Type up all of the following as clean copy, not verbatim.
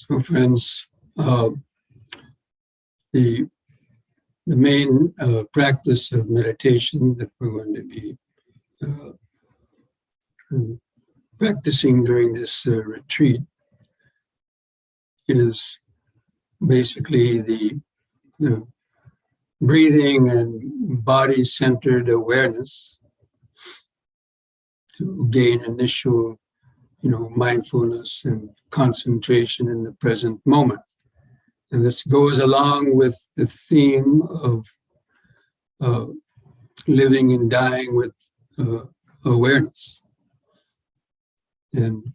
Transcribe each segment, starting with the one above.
So, friends, the main practice of meditation that we're going to be practicing during this retreat is basically the breathing and body-centered awareness to gain initial, mindfulness and concentration in the present moment. And this goes along with the theme of living and dying with awareness. And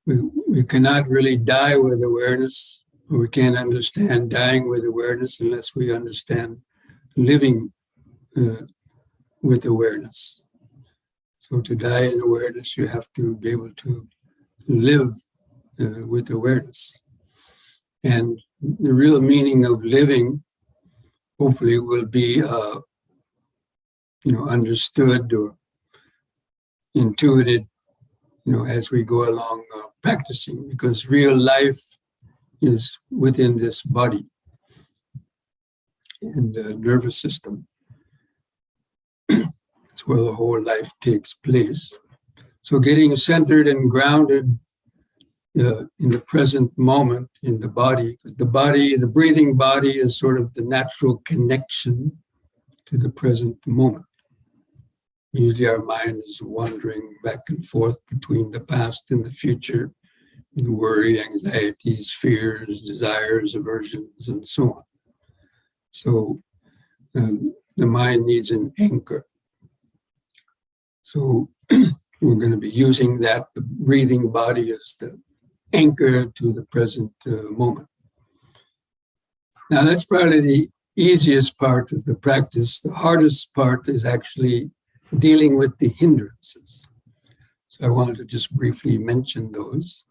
we cannot really die with awareness, or we can't understand dying with awareness unless we understand living with awareness. So to die in awareness, you have to be able to live with awareness. And the real meaning of living, hopefully, will be, understood or intuited, as we go along practicing, because real life is within this body and the nervous system. It's where the whole life takes place. So getting centered and grounded in the present moment in the body, because the breathing body is sort of the natural connection to the present moment. Usually our mind is wandering back and forth between the past and the future, in worry, anxieties, fears, desires, aversions, and so on. So the mind needs an anchor. So we're going to be using that, the breathing body, as the anchor to the present moment. Now, that's probably the easiest part of the practice. The hardest part is actually dealing with the hindrances. So I wanted to just briefly mention those.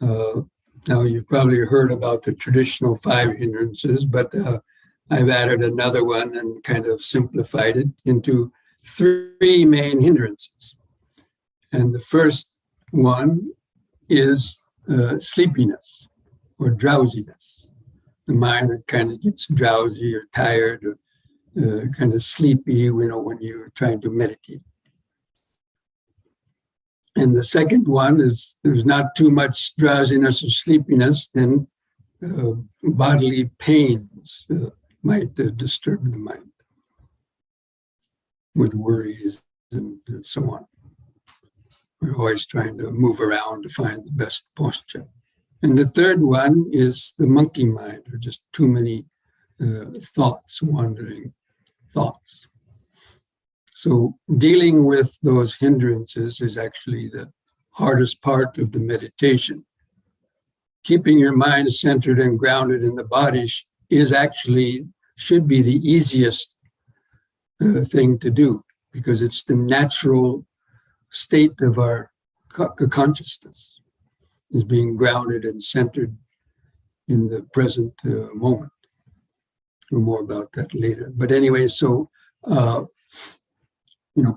Now, you've probably heard about the traditional 5 hindrances, but I've added another one and kind of simplified it into 3 main hindrances. And the first one is sleepiness or drowsiness. The mind that kind of gets drowsy or tired or kind of sleepy, when you're trying to meditate. And the second one is there's not too much drowsiness or sleepiness, then bodily pains might disturb the mind with worries and so on. We're always trying to move around to find the best posture. And the third one is the monkey mind, or just too many thoughts, wandering thoughts. So dealing with those hindrances is actually the hardest part of the meditation. Keeping your mind centered and grounded in the body should be the easiest thing to do, because it's the natural state of our consciousness, is being grounded and centered in the present moment. More about that later. But anyway, so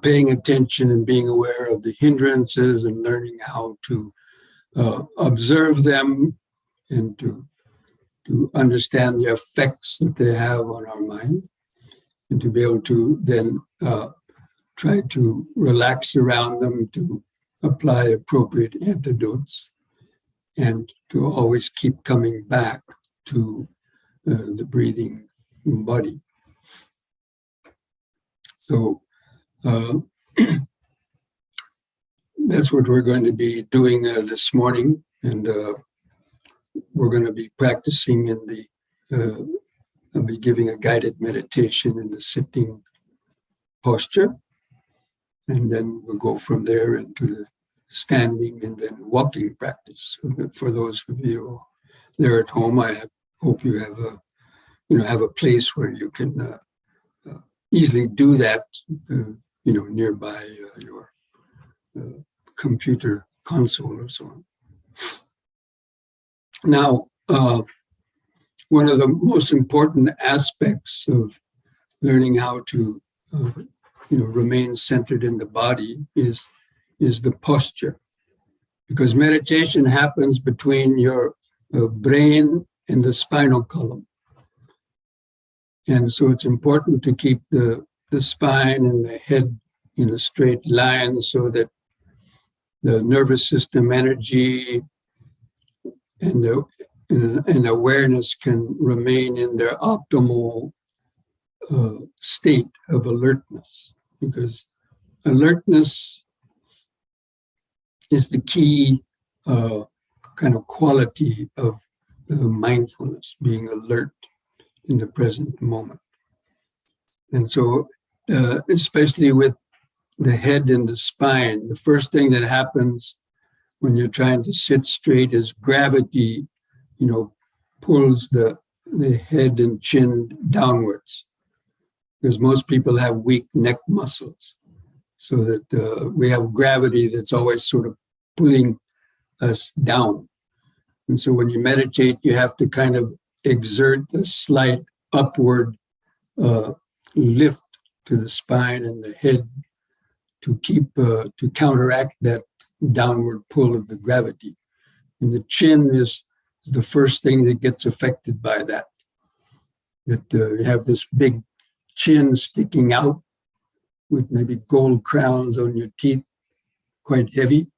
paying attention and being aware of the hindrances and learning how to observe them and to understand the effects that they have on our mind, and to be able to then try to relax around them, to apply appropriate antidotes, and to always keep coming back to the breathing body. So that's what we're going to be doing this morning, and we're going to be practicing I'll be giving a guided meditation in the sitting posture, and then we'll go from there into the standing and then walking practice. So that for those of you there at home, I hope you have a place where you can easily do that, nearby your computer console or so on. Now, one of the most important aspects of learning how to, remain centered in the body is the posture, because meditation happens between your brain and the spinal column. And so it's important to keep the spine and the head in a straight line so that the nervous system energy and awareness can remain in their optimal state of alertness, because alertness is the key kind of quality of mindfulness, being alert in the present moment. And so, especially with the head and the spine, the first thing that happens when you're trying to sit straight is gravity, pulls the head and chin downwards, because most people have weak neck muscles, so that we have gravity that's always sort of pulling us down. And so when you meditate, you have to kind of exert a slight upward lift to the spine and the head to counteract that downward pull of the gravity. And the chin is the first thing that gets affected by that. That you have this big chin sticking out with maybe gold crowns on your teeth, quite heavy.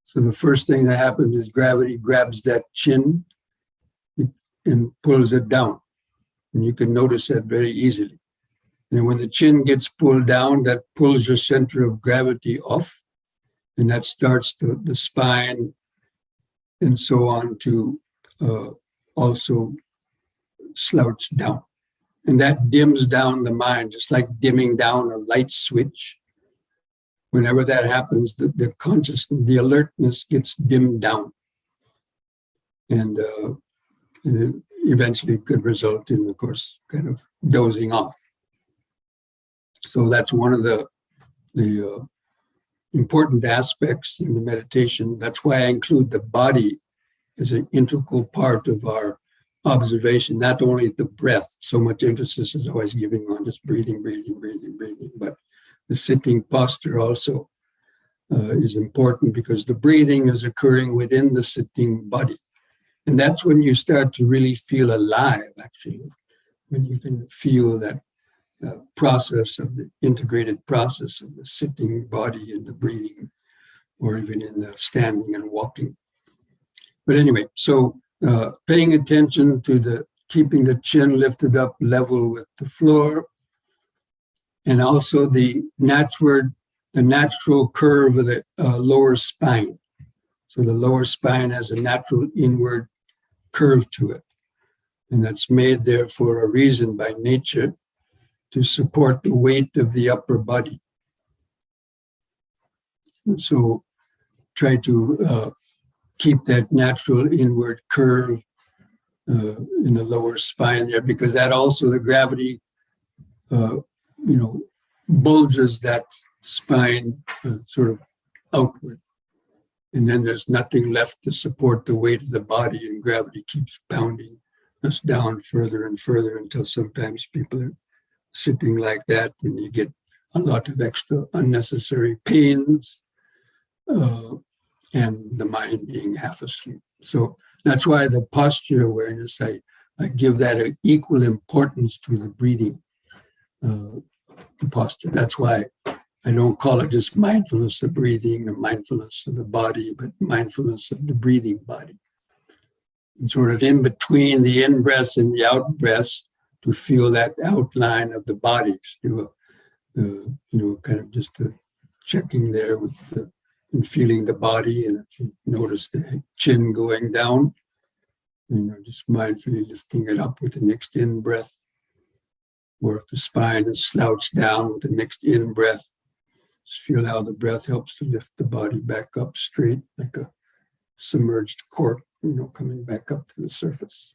So the first thing that happens is gravity grabs that chin and pulls it down. And you can notice that very easily. And when the chin gets pulled down, that pulls your center of gravity off. And that starts the spine and so on to also slouch down. And that dims down the mind, just like dimming down a light switch. Whenever that happens, the consciousness, the alertness gets dimmed down. And it eventually could result in, of course, kind of dozing off. So that's one of the important aspects in the meditation. That's why I include the body as an integral part of our observation, not only the breath. So much emphasis is always giving on just breathing, but the sitting posture also is important, because the breathing is occurring within the sitting body. And that's when you start to really feel alive, actually, when you can feel that process of the integrated process of the sitting body and the breathing, or even in the standing and walking. But anyway, so paying attention to keeping the chin lifted up level with the floor, and also the natural curve of the lower spine. So the lower spine has a natural inward curve to it. And that's made there for a reason by nature, to support the weight of the upper body. And so try to keep that natural inward curve in the lower spine there, because that also, the gravity, bulges that spine sort of outward. And then there's nothing left to support the weight of the body, and gravity keeps pounding us down further and further, until sometimes people are sitting like that and you get a lot of extra unnecessary pains, and the mind being half asleep. So that's why the posture awareness, I give that an equal importance to the breathing posture. That's why I don't call it just mindfulness of breathing or mindfulness of the body, but mindfulness of the breathing body. And sort of in between the in-breaths and the out-breaths, to feel that outline of the body, do kind of just a checking there and feeling the body. And if you notice the chin going down, just mindfully lifting it up with the next in-breath. Or if the spine is slouched down with the next in-breath, just feel how the breath helps to lift the body back up straight, like a submerged cork, coming back up to the surface.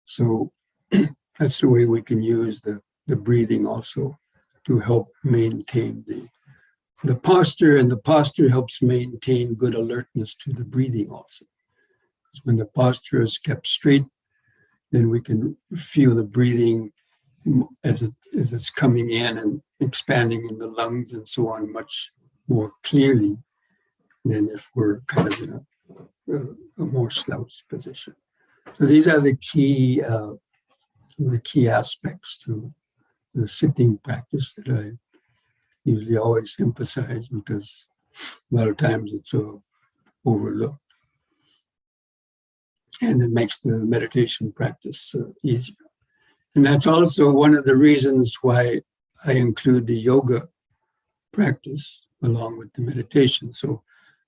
So that's the way we can use the breathing also to help maintain the posture, and the posture helps maintain good alertness to the breathing also. Because when the posture is kept straight, then we can feel the breathing as it's coming in and expanding in the lungs and so on much more clearly than if we're kind of in a a more slouched position. So these are the key aspects to the sitting practice that I usually always emphasize, because a lot of times it's overlooked. And it makes the meditation practice easier. And that's also one of the reasons why I include the yoga practice along with the meditation. So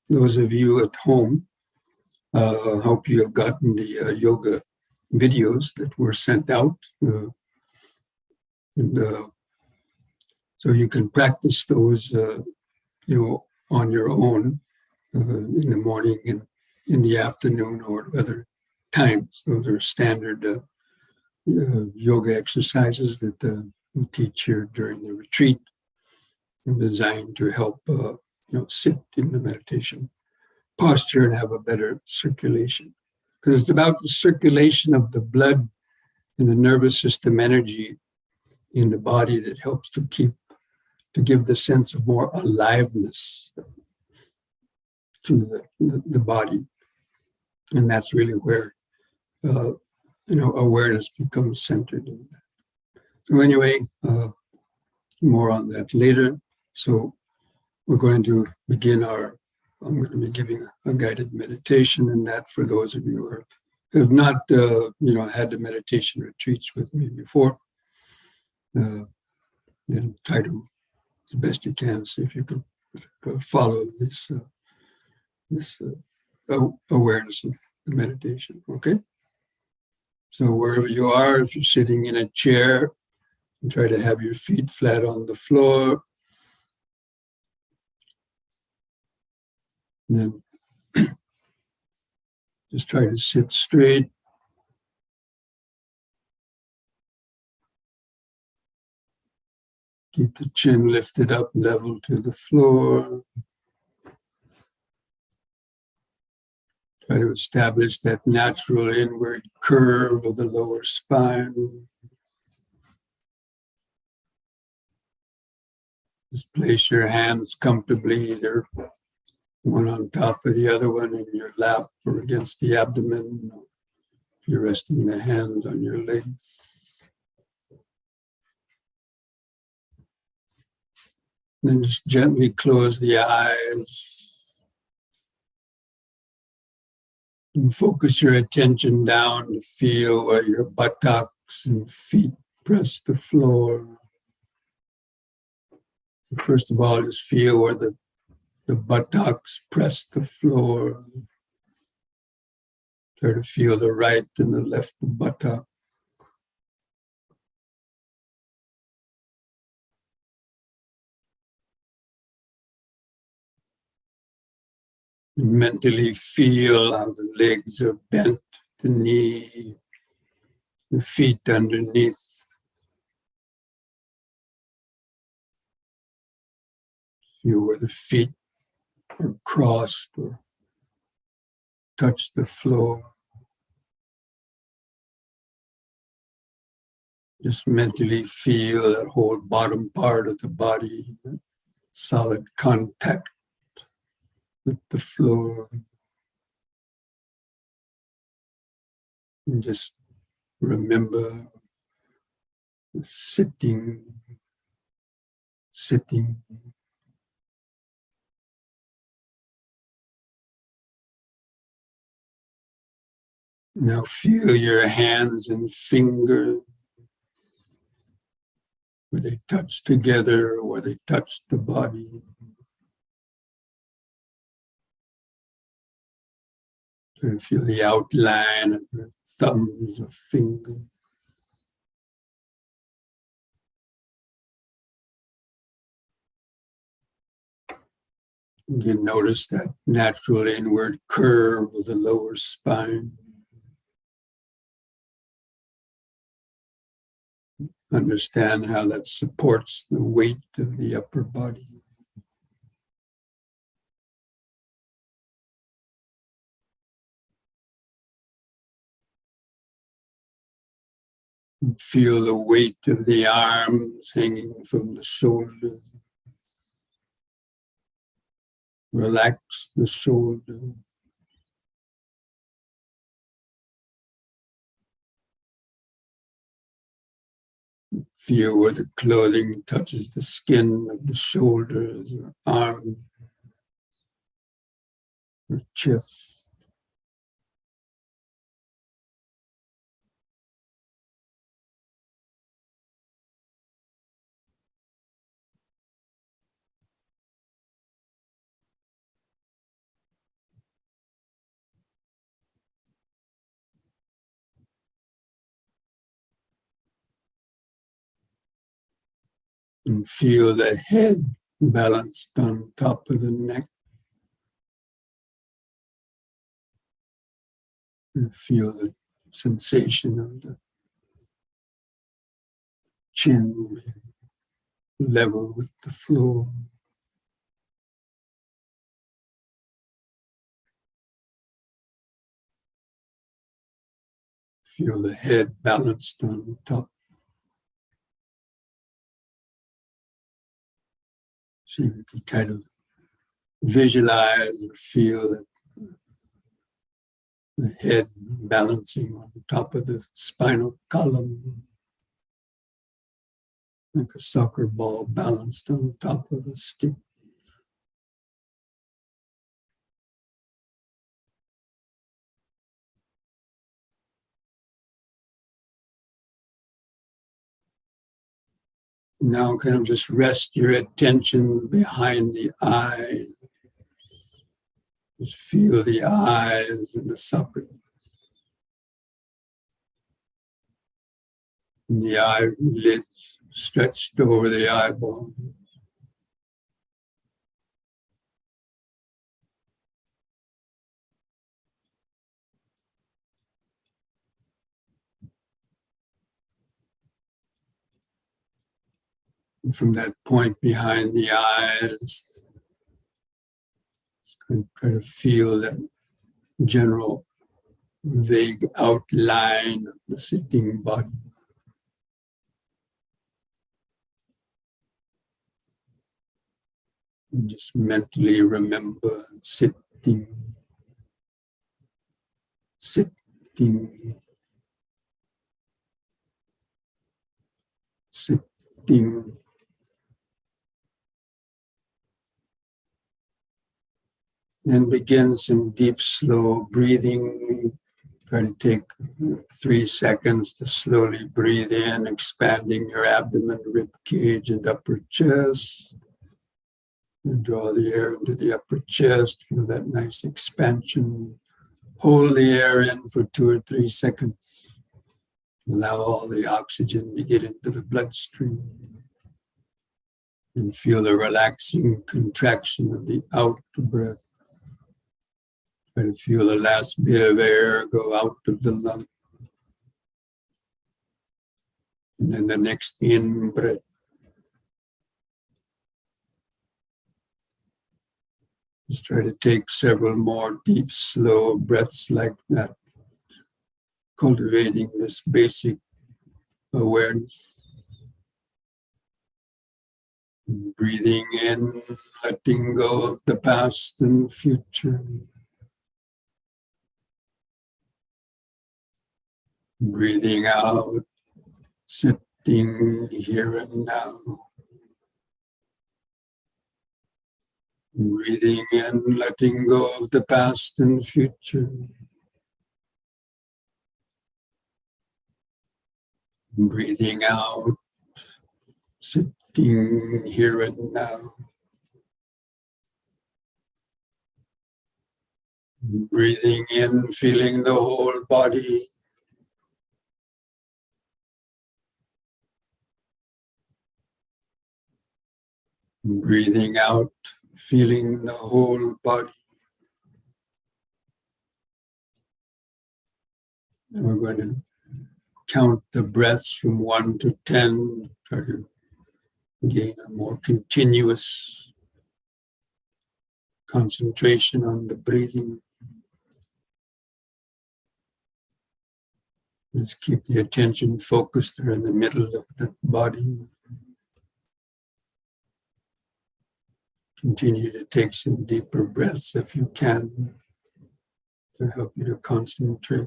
those of you at home, hope you have gotten the yoga videos that were sent out. So you can practice those, on your own in the morning and in the afternoon or other times. Those are standard yoga exercises that we teach here during the retreat, and designed to help sit in the meditation posture and have a better circulation. Because it's about the circulation of the blood and the nervous system energy in the body that helps to give the sense of more aliveness to the body. And that's really where awareness becomes centered in that. So anyway, more on that later. So we're going to begin I'm going to be giving a guided meditation, and that for those of you who have not, had the meditation retreats with me before, then try to, as best you can, see if you can follow this awareness of the meditation. Okay. So wherever you are, if you're sitting in a chair, try to have your feet flat on the floor. And then just try to sit straight. Keep the chin lifted up, level to the floor. Try to establish that natural inward curve of the lower spine. Just place your hands comfortably, either one on top of the other one in your lap or against the abdomen. If you're resting the hands on your legs. Then just gently close the eyes and focus your attention down to feel where your buttocks and feet press the floor. First of all, just feel where the buttocks press the floor. Try to feel the right and the left buttock. And mentally feel how the legs are bent, the knee, the feet underneath. Feel where the feet are crossed or touch the floor. Just mentally feel that whole bottom part of the body, that solid contact with the floor. And just remember sitting. Now feel your hands and fingers, where they touch together or where they touch the body. Try to feel the outline of your thumbs or fingers. You notice that natural inward curve of the lower spine. Understand how that supports the weight of the upper body. And feel the weight of the arms hanging from the shoulders. Relax the shoulder. Feel where the clothing touches the skin of the shoulders or arms or chest. And feel the head balanced on top of the neck. And feel the sensation of the chin level with the floor. Feel the head balanced on top. So you can kind of visualize or feel that the head balancing on top of the spinal column, like a soccer ball balanced on top of a stick. Now kind of just rest your attention behind the eye. Just feel the eyes and the socket. And the eyelids stretched over the eyeball. And from that point behind the eyes, try to feel that general vague outline of the sitting body. And just mentally remember sitting, sitting, sitting. Then begin some deep, slow breathing. Try to take 3 seconds to slowly breathe in, expanding your abdomen, rib cage, and upper chest. And draw the air into the upper chest. Feel that nice expansion. Hold the air in for 2 or 3 seconds. Allow all the oxygen to get into the bloodstream. And feel the relaxing contraction of the out breath. Try to feel the last bit of air go out of the lung. And then the next in breath. Just try to take several more deep, slow breaths like that, cultivating this basic awareness. Breathing in, letting go of the past and future. Breathing out, sitting here and now. Breathing in, letting go of the past and future. Breathing out, sitting here and now. Breathing in, feeling the whole body. Breathing out, feeling the whole body. And we're going to count the breaths from 1 to 10, try to gain a more continuous concentration on the breathing. Just keep the attention focused there in the middle of the body. Continue to take some deeper breaths if you can to help you to concentrate.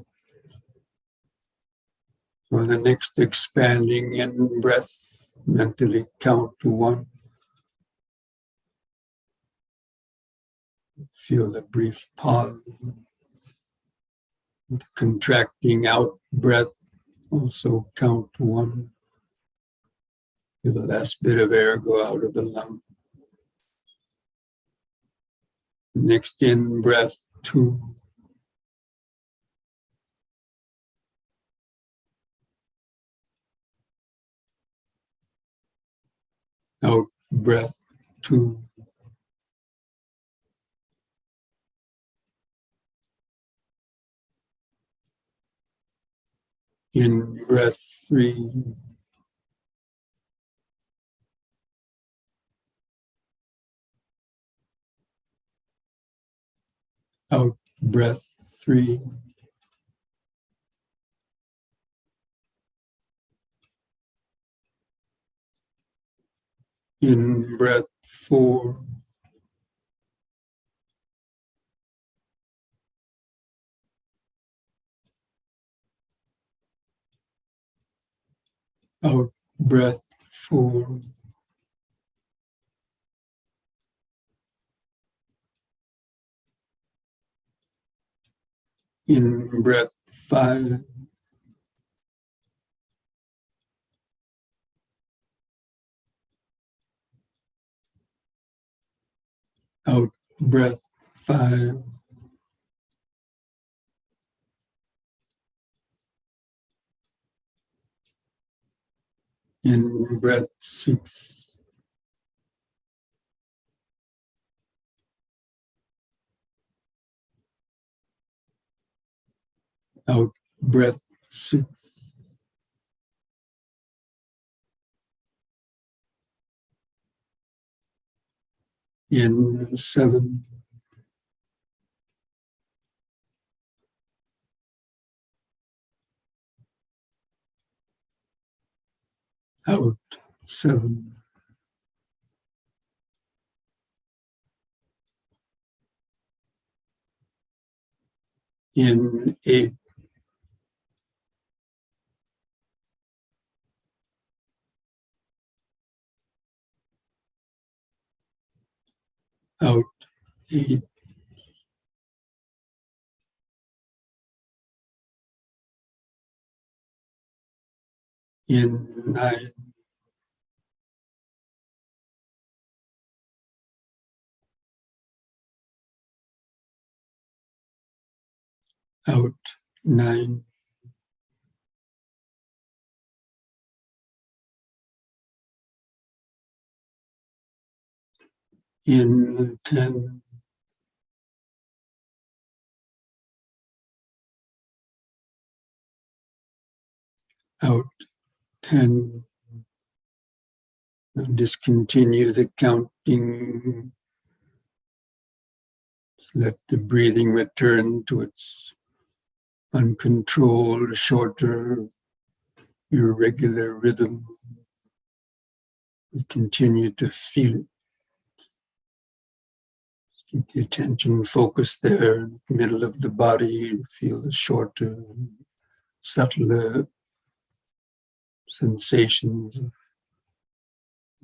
So the next expanding in breath, mentally count to 1. Feel the brief pause with contracting out breath. Also count to 1. Feel the last bit of air go out of the lung. Next in breath, 2. Out breath, 2. In breath, 3. Out breath, 3. In breath, 4. Out breath, 4. In breath, 5. Out breath, 5. In breath, 6. Out breath, 6. In 7. Out 7. In 8. Out 8. In 9. Out 9. In 10. Out 10. Now discontinue the counting. Just let the breathing return to its uncontrolled, shorter, irregular rhythm. You continue to feel it. Just keep the attention focused there in the middle of the body. Feel the shorter, subtler sensations of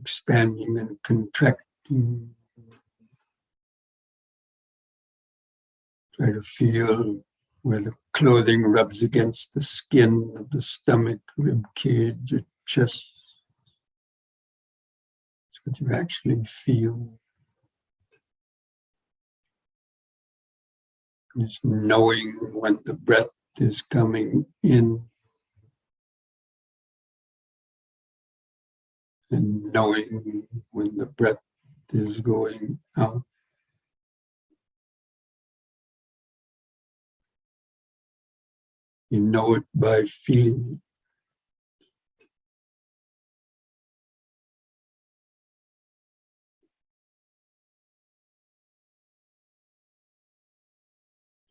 expanding and contracting. Try to feel where the clothing rubs against the skin of the stomach, rib cage, or chest. It's what you actually feel. Just knowing when the breath is coming in and knowing when the breath is going out. You know it by feeling it.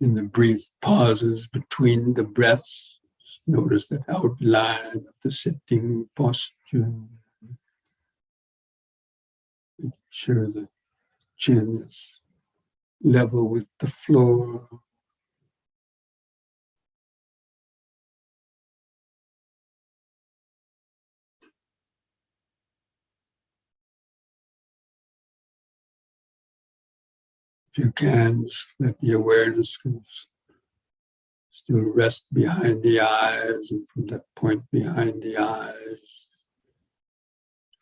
In the brief pauses between the breaths, notice that outline of the sitting posture. Make sure the chin is level with the floor. If you can, just let the awareness still rest behind the eyes, and from that point behind the eyes,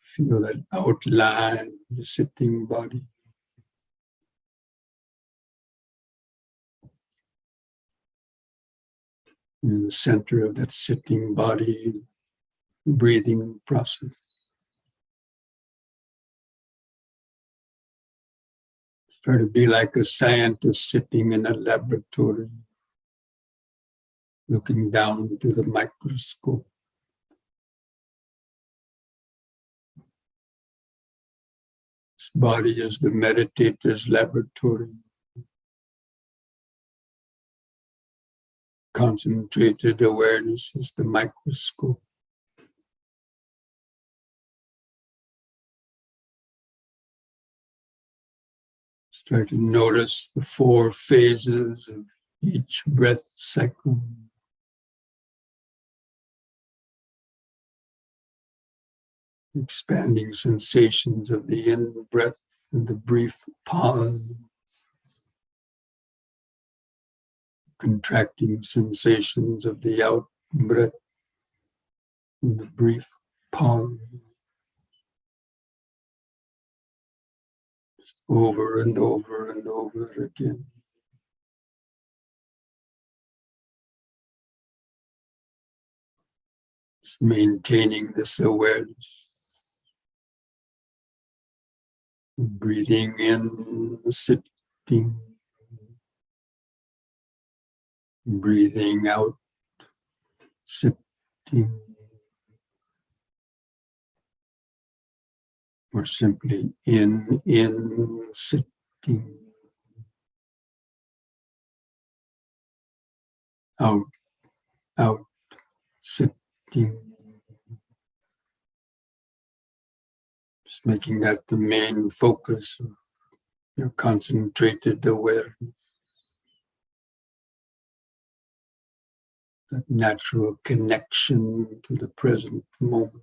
feel that outline, the sitting body. In the center of that sitting body, breathing process. Try to be like a scientist sitting in a laboratory, looking down to the microscope. This body is the meditator's laboratory. Concentrated awareness is the microscope. Just try to notice the 4 phases of each breath cycle. Expanding sensations of the in-breath and the brief pause. Contracting sensations of the out-breath and the brief pause. Just over and over and over again. Just maintaining this awareness. Breathing in, sitting. Breathing out, sitting. Or simply in, sitting. Out, sitting. Just making that the main focus of your concentrated awareness. That natural connection to the present moment.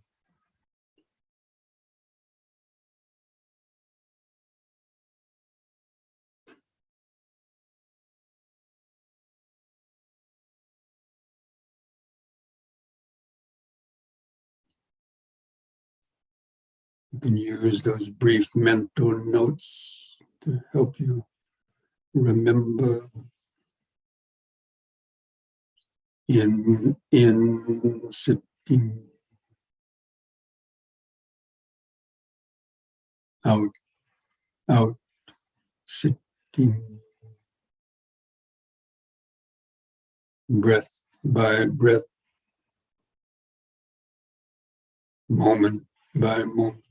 You can use those brief mental notes to help you remember in, sitting. Out, sitting. Breath by breath, moment by moment.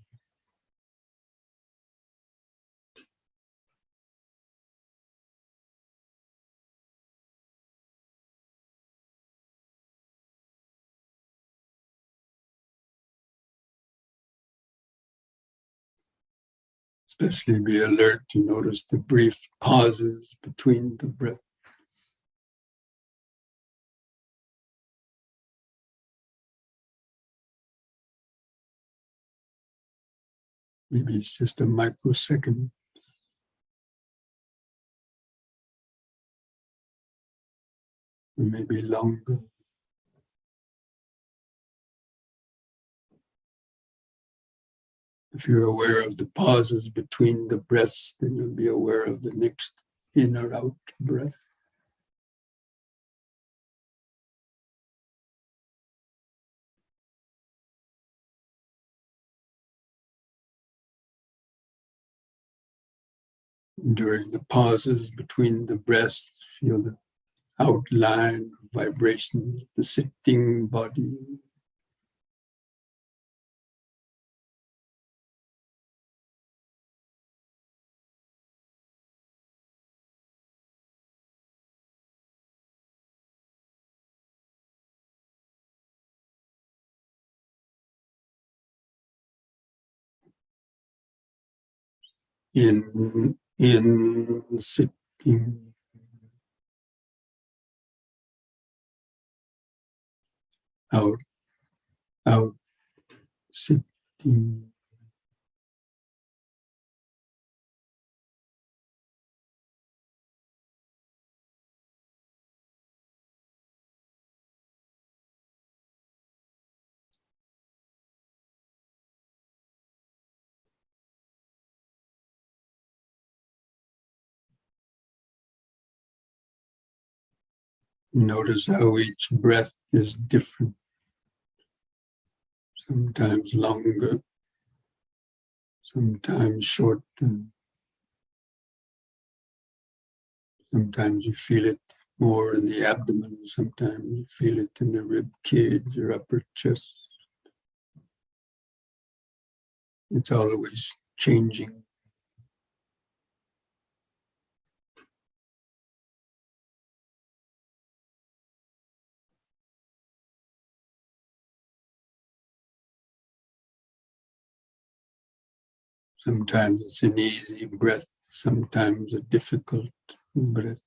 Especially be alert to notice the brief pauses between the breath. Maybe it's just a microsecond. Or maybe longer. If you're aware of the pauses between the breaths, then you'll be aware of the next in or out breath. During the pauses between the breaths, feel the outline, vibration, the sitting body. In, sitting. Out, sitting. Notice how each breath is different, sometimes longer, sometimes shorter. Sometimes you feel it more in the abdomen, sometimes you feel it in the rib cage or upper chest. It's always changing. Sometimes it's an easy breath, sometimes a difficult breath.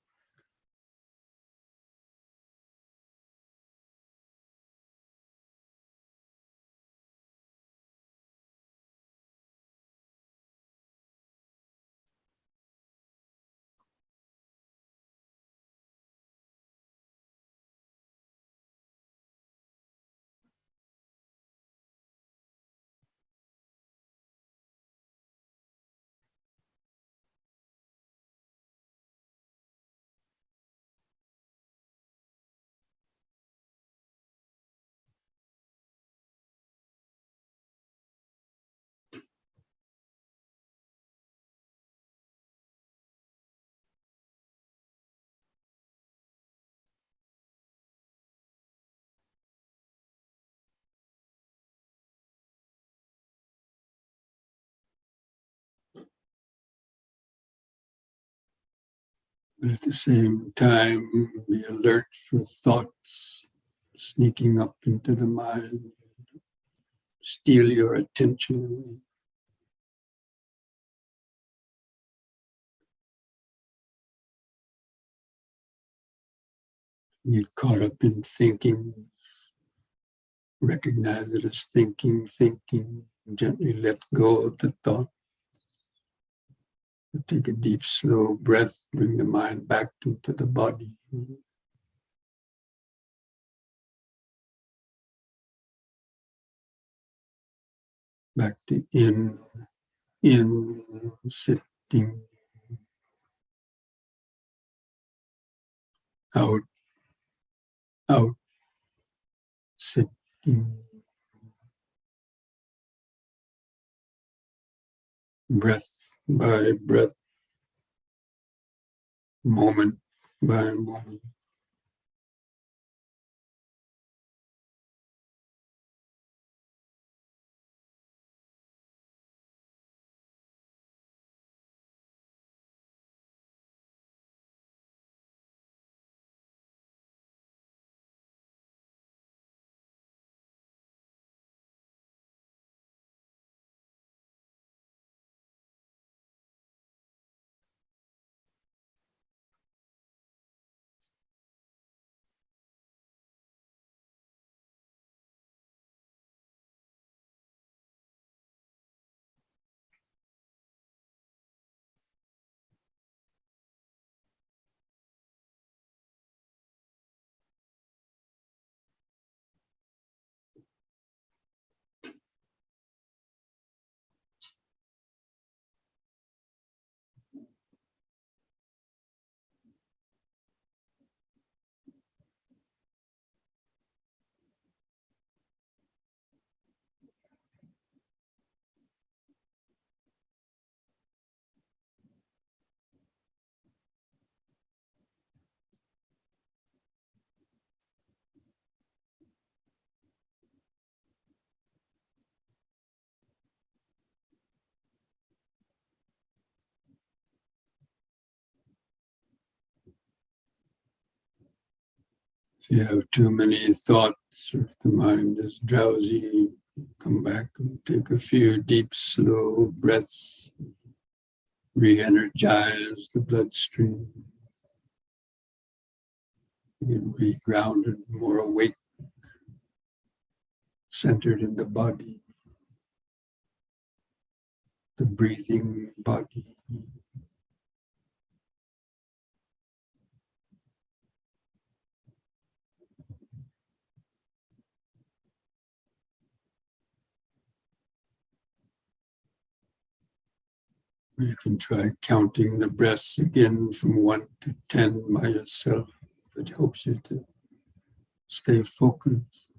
But at the same time, be alert for thoughts sneaking up into the mind, steal your attention away. Get caught up in thinking, recognize it as thinking, gently let go of the thought. Take a deep, slow breath, bring the mind back into the body. Back to in, sitting, out, out, sitting, breath by breath, moment by moment. If you have too many thoughts, or if the mind is drowsy, come back and take a few deep, slow breaths, re-energize the bloodstream, get re-grounded, more awake, centered in the body, the breathing body. You can try counting the breaths again from 1 to 10 by yourself It helps you to stay focused.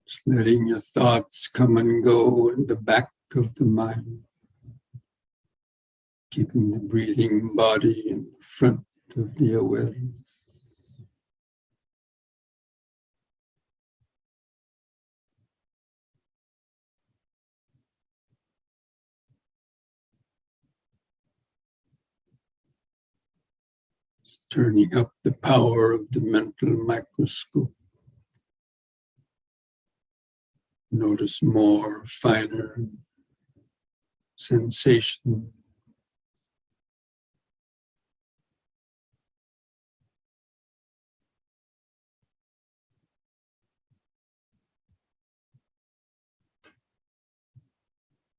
Just letting your thoughts come and go in the back of the mind. Keeping the breathing body in the front of the awareness. Just turning up the power of the mental microscope. Notice more finer sensation.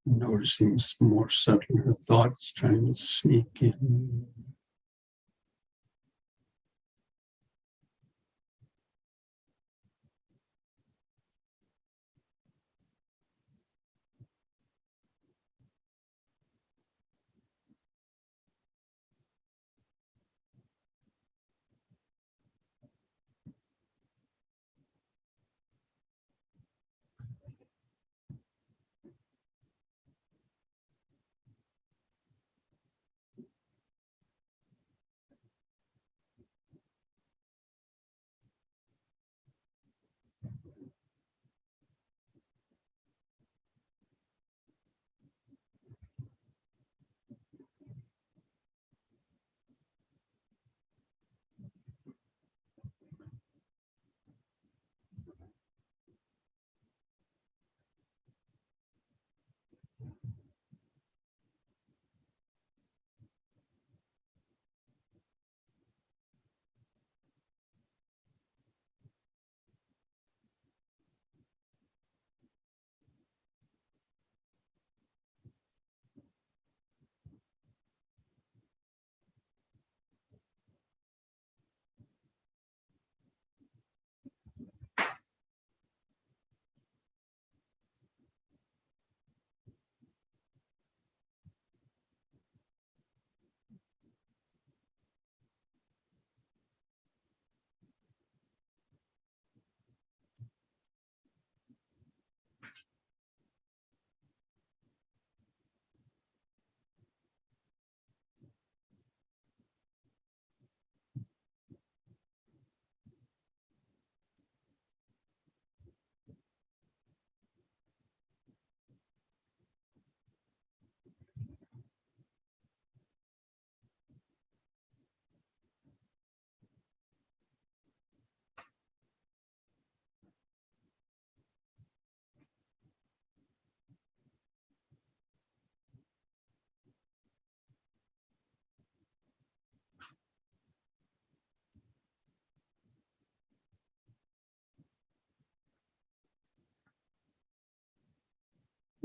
Noticing more subtler thoughts trying to sneak in.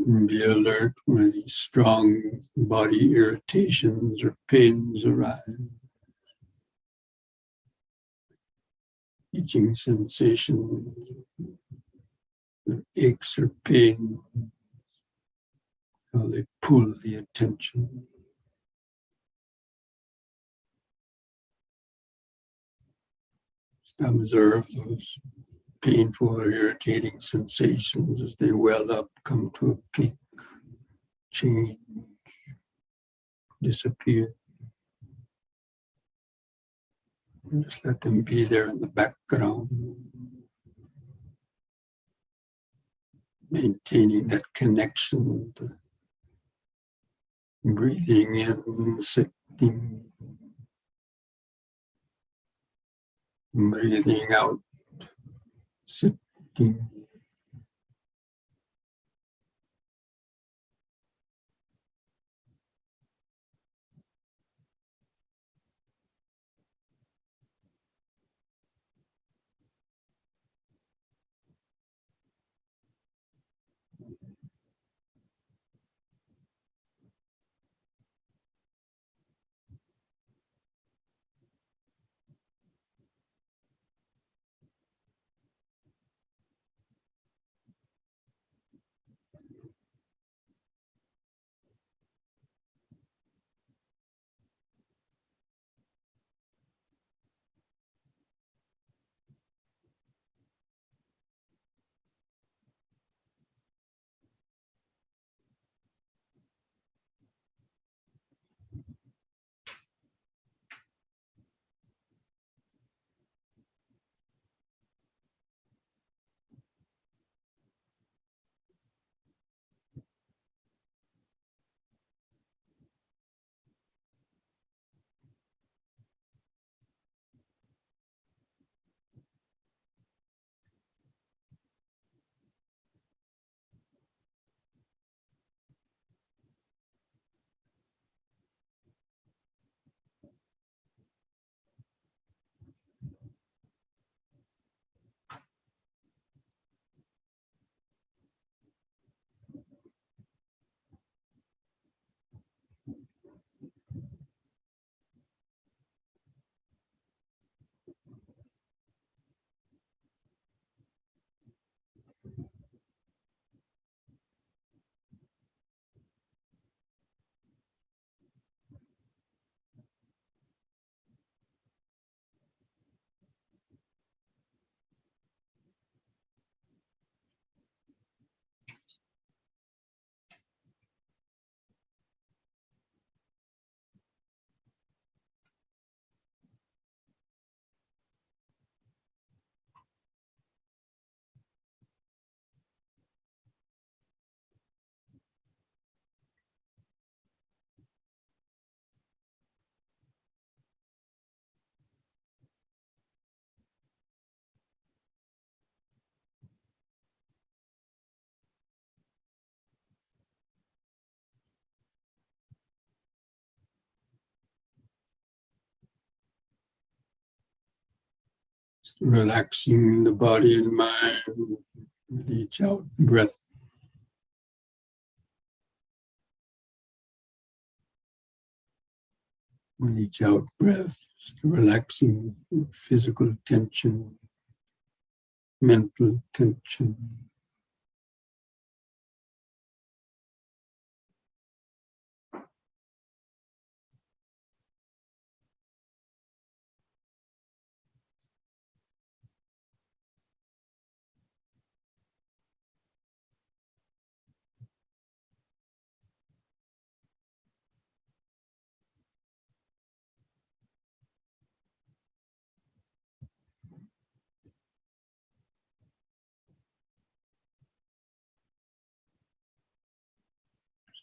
And be alert when any strong body irritations or pains arise. Itching sensation, aches or pain, how they pull the attention. Just observe those painful or irritating sensations as they well up, come to a peak, change, disappear. And just let them be there in the background. maintaining that connection, breathing in, sitting, breathing out, sitting. Relaxing the body and mind with each out breath. With each out breath, relaxing physical tension, mental tension.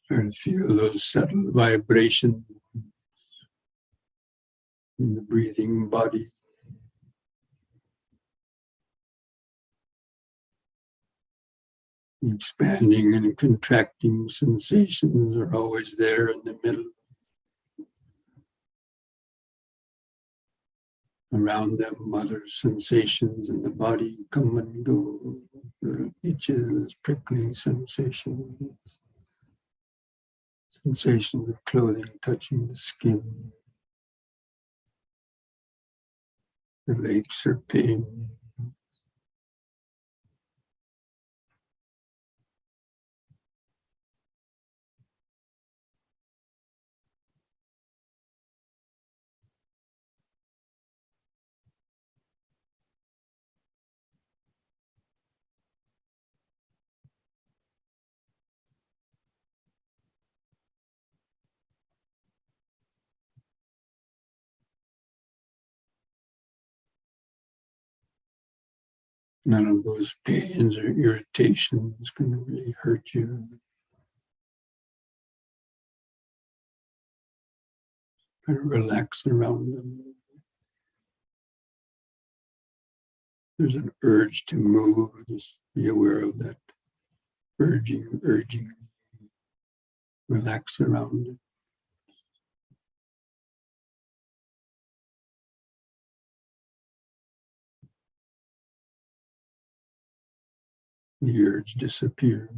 Try to feel those subtle vibrations in the breathing body. Expanding and contracting sensations are always there in the middle. Around them, other sensations in the body come and go. Little itches, prickling sensations. Sensations of clothing touching the skin. The legs are pain. None of those pains or irritations going to really hurt you. Kind of relax around them. There's an urge to move. Just be aware of that urging. Relax around it. The urge disappears.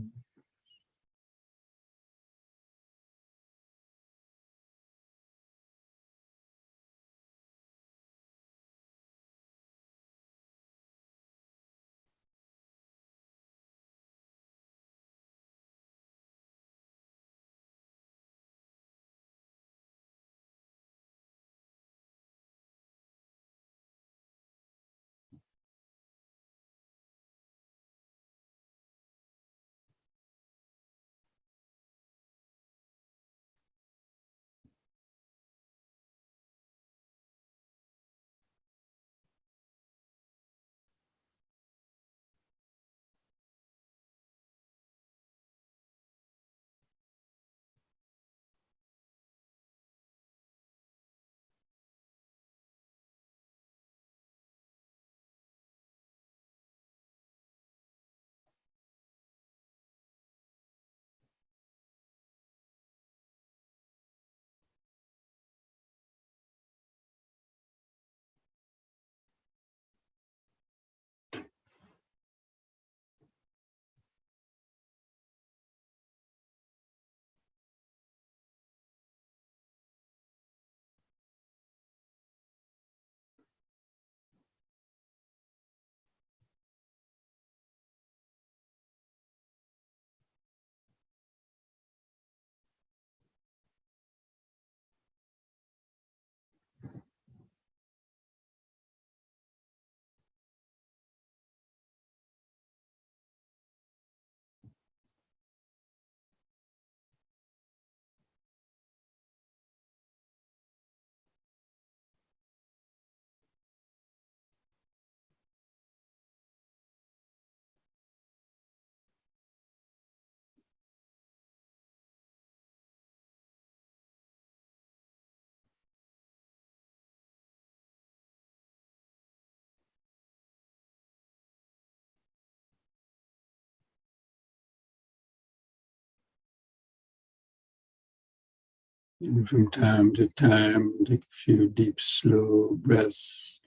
And from time to time, take a few deep, slow breaths.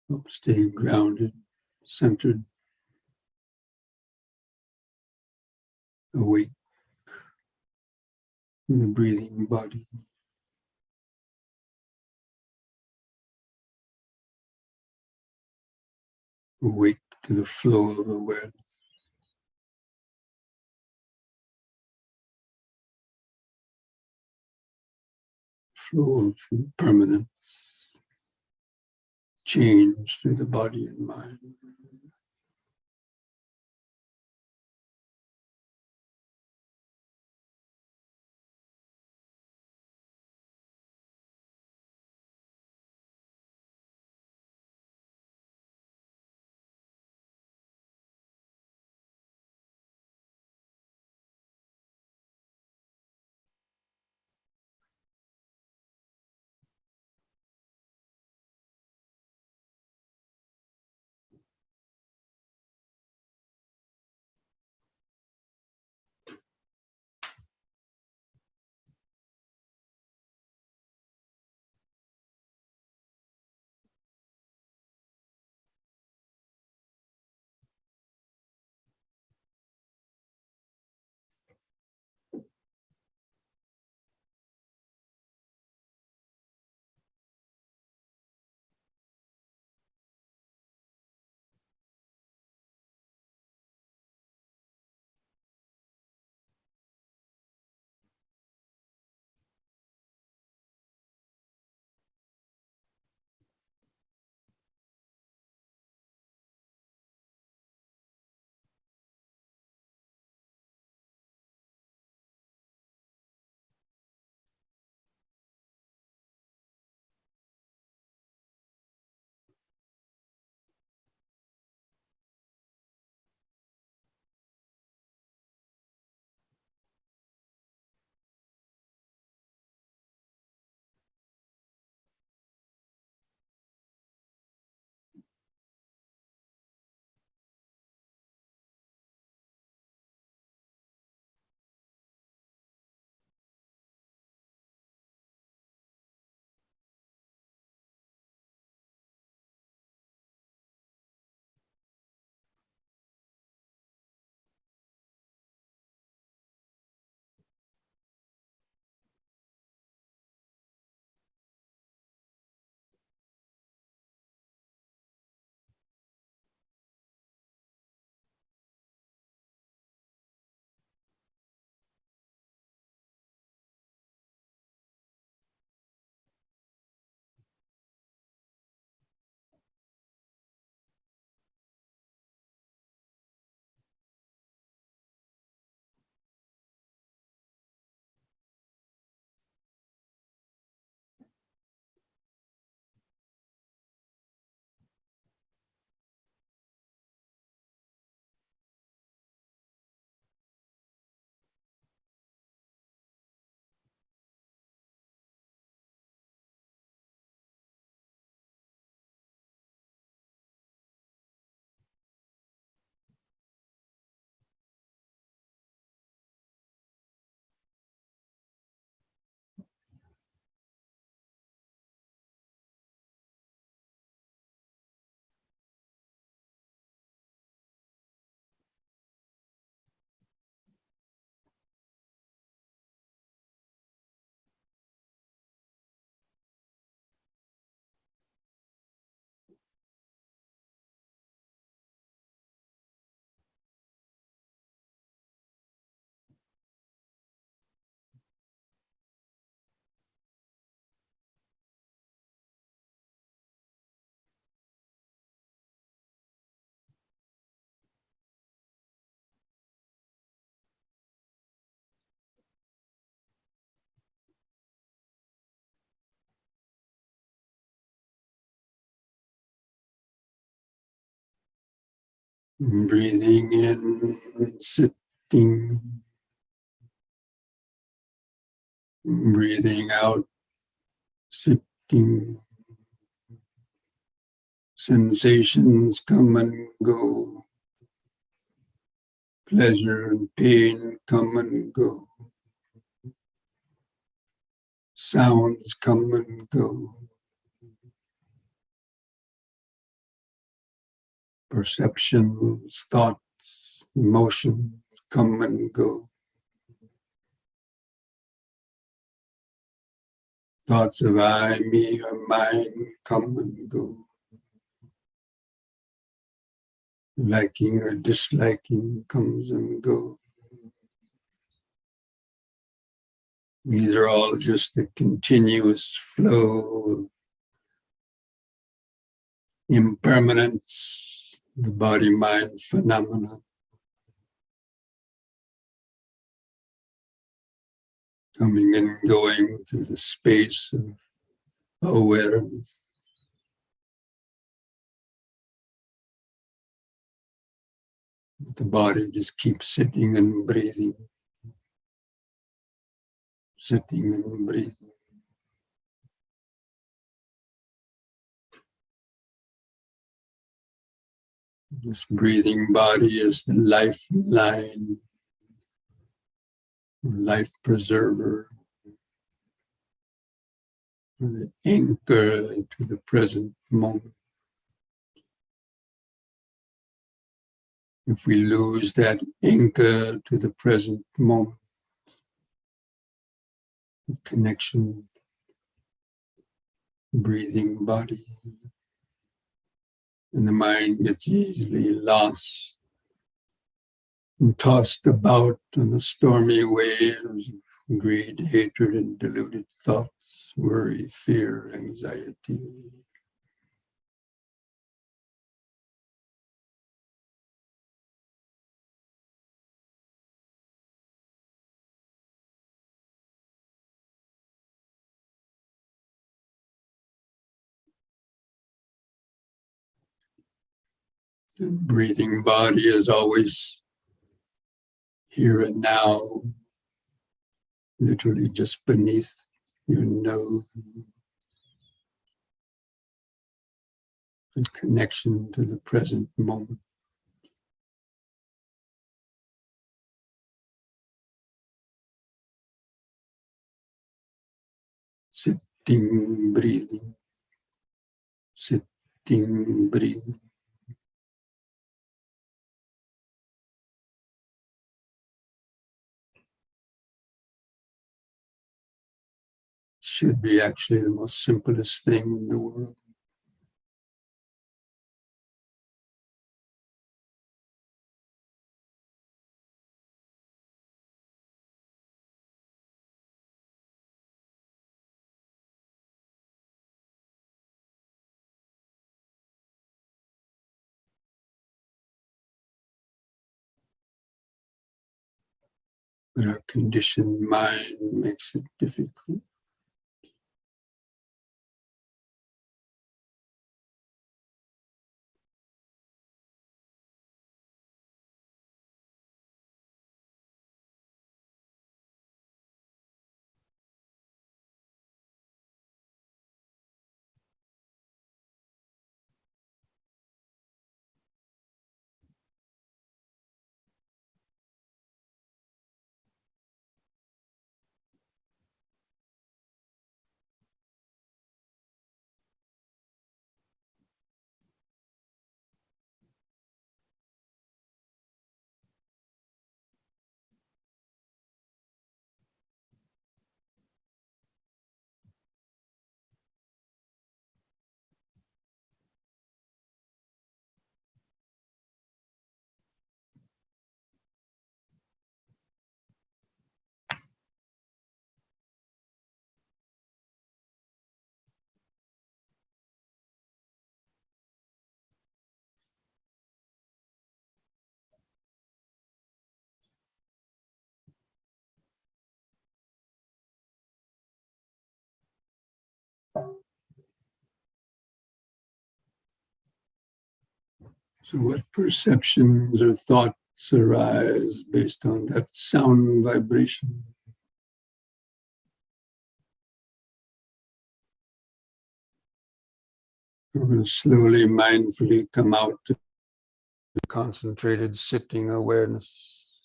Help stay grounded, centered, awake in the breathing body. Awake to the flow of awareness, flow of impermanence, change through the body and mind. Breathing in, sitting. Breathing out, sitting. Sensations come and go. Pleasure and pain come and go. Sounds come and go. Perceptions, thoughts, emotions come and go. Thoughts of I, me, or mine come and go. Liking or disliking comes and goes. These are all just the continuous flow of impermanence, the body-mind phenomena, coming and going through the space of awareness. The body just keeps sitting and breathing, sitting and breathing. This breathing body is the lifeline, life preserver, the anchor into the present moment. If we lose that anchor to the present moment, the connection, breathing body, and the mind gets easily lost and tossed about on the stormy waves of greed, hatred, and deluded thoughts, worry, fear, anxiety. The breathing body is always here and now, literally just beneath your nose, and connection to the present moment. Sitting, breathing, sitting, breathing. Should be actually the most simplest thing in the world. But our conditioned mind makes it difficult. So what perceptions or thoughts arise based on that sound vibration? We're going to slowly, mindfully come out to concentrated sitting awareness.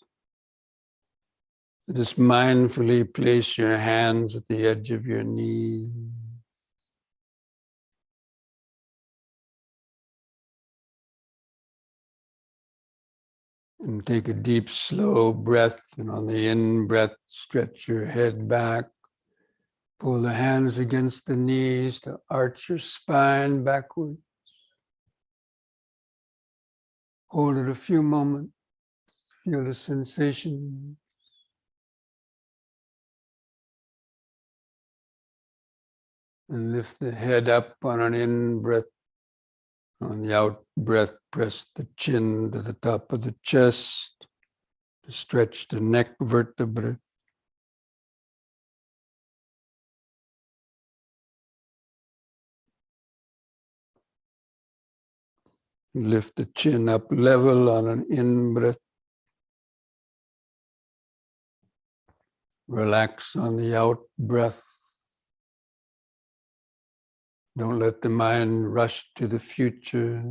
Just mindfully place your hands at the edge of your knees. And take a deep, slow breath. And on the in-breath, stretch your head back. Pull the hands against the knees to arch your spine backward. Hold it a few moments. Feel the sensation. And lift the head up on an in-breath. On the out-breath, press the chin to the top of the chest to stretch the neck vertebrae. Lift the chin up level on an in-breath. Relax on the out-breath. Don't let the mind rush to the future.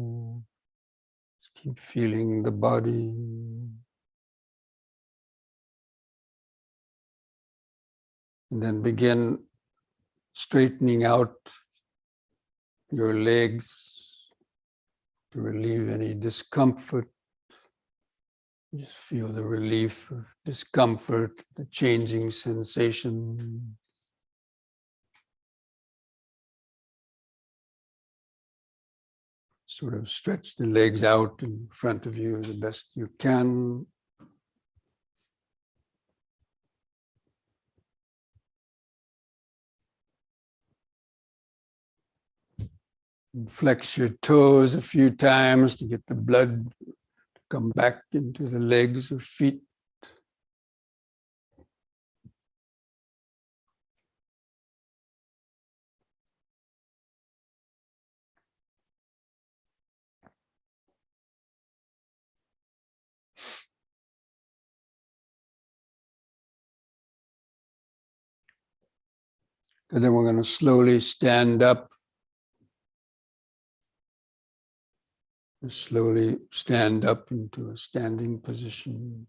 Just keep feeling the body. And then begin straightening out your legs to relieve any discomfort. Just feel the relief of discomfort, the changing sensation. Sort of stretch the legs out in front of you the best you can. And flex your toes a few times to get the blood to come back into the legs or feet. And then we're going to slowly stand up. Slowly stand up into a standing position.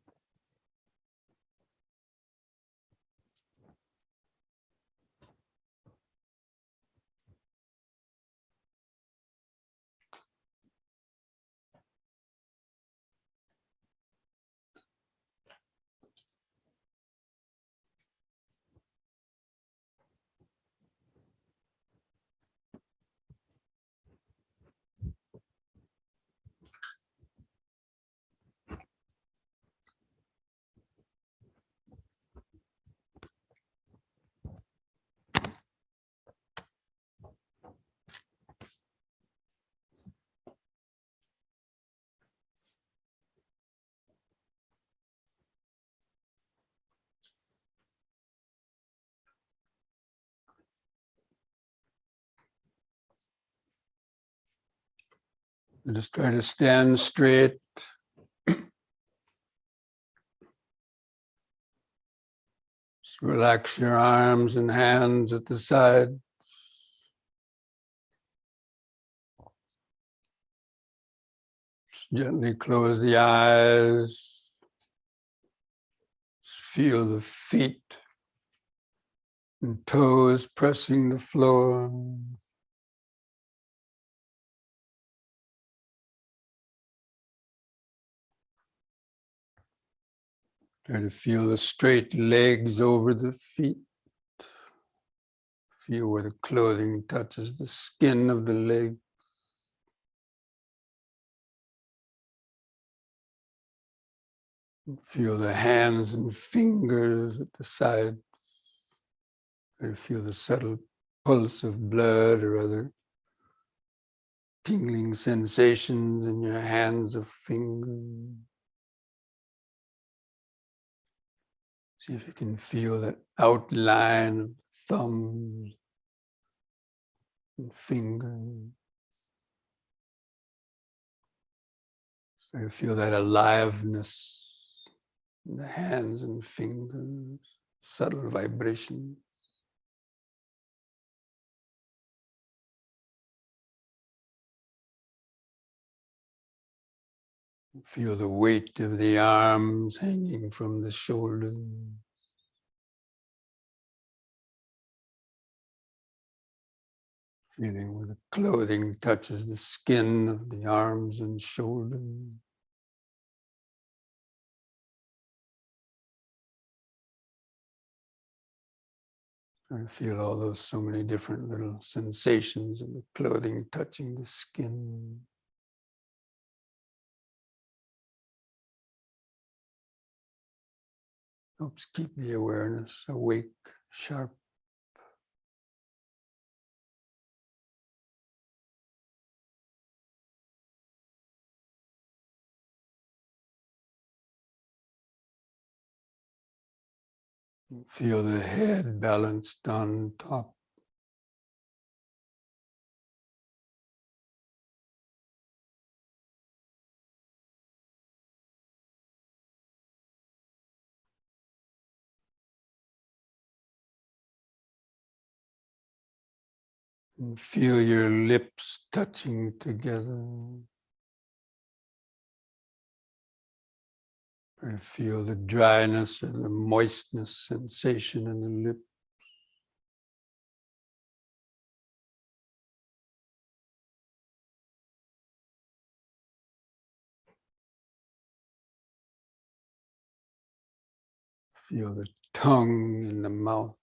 And just try to stand straight. Just relax your arms and hands at the side. Just gently close the eyes. Just feel the feet and toes pressing the floor. Try to feel the straight legs over the feet. Feel where the clothing touches the skin of the leg. Feel the hands and fingers at the side. Try to feel the subtle pulse of blood or other tingling sensations in your hands or fingers. See if you can feel that outline of thumbs and fingers. So you feel that aliveness in the hands and fingers, subtle vibration. Feel the weight of the arms hanging from the shoulders. Feeling where the clothing touches the skin of the arms and shoulders. I feel all those so many different little sensations of the clothing touching the skin. Helps keep the awareness awake, sharp. Feel the head balanced on top. And feel your lips touching together. And feel the dryness and the moistness sensation in the lip. Feel the tongue in the mouth.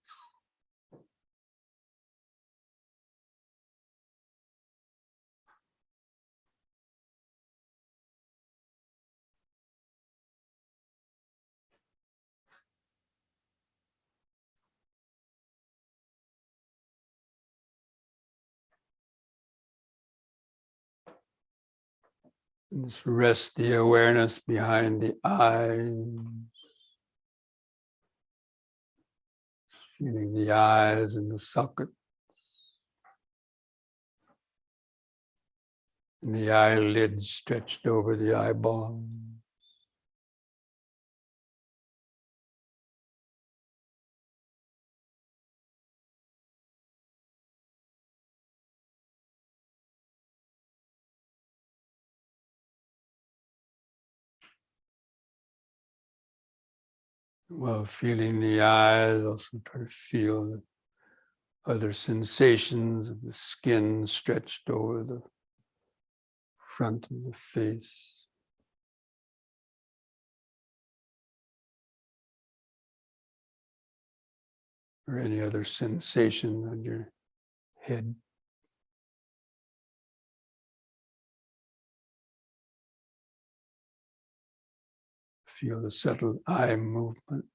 And just rest the awareness behind the eyes. Feeling the eyes in the socket. And the eyelids stretched over the eyeball. While feeling the eyes, also try to feel the other sensations of the skin stretched over the front of the face. Or any other sensation on your head. Feel the subtle eye movement.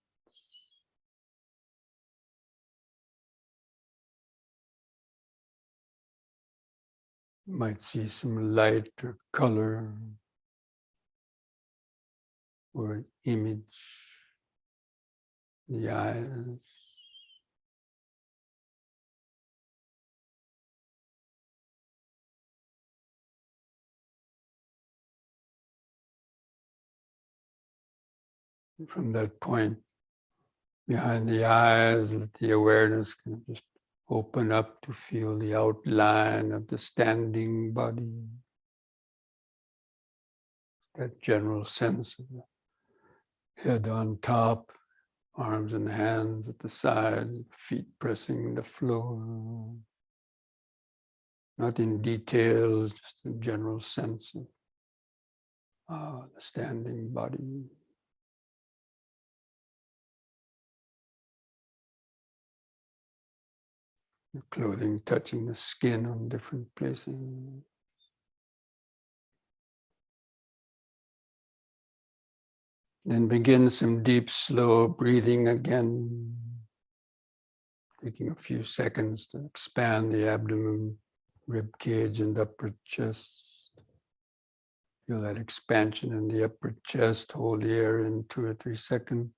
You might see some light or color or an image in the eyes. And from that point behind the eyes, let the awareness kind of just open up to feel the outline of the standing body. That general sense of the head on top, arms and hands at the sides, feet pressing the floor. Not in details, just a general sense of the standing body. The clothing touching the skin on different places. Then begin some deep, slow breathing again. Taking a few seconds to expand the abdomen, rib cage, and upper chest. Feel that expansion in the upper chest. Hold the air in 2 or 3 seconds.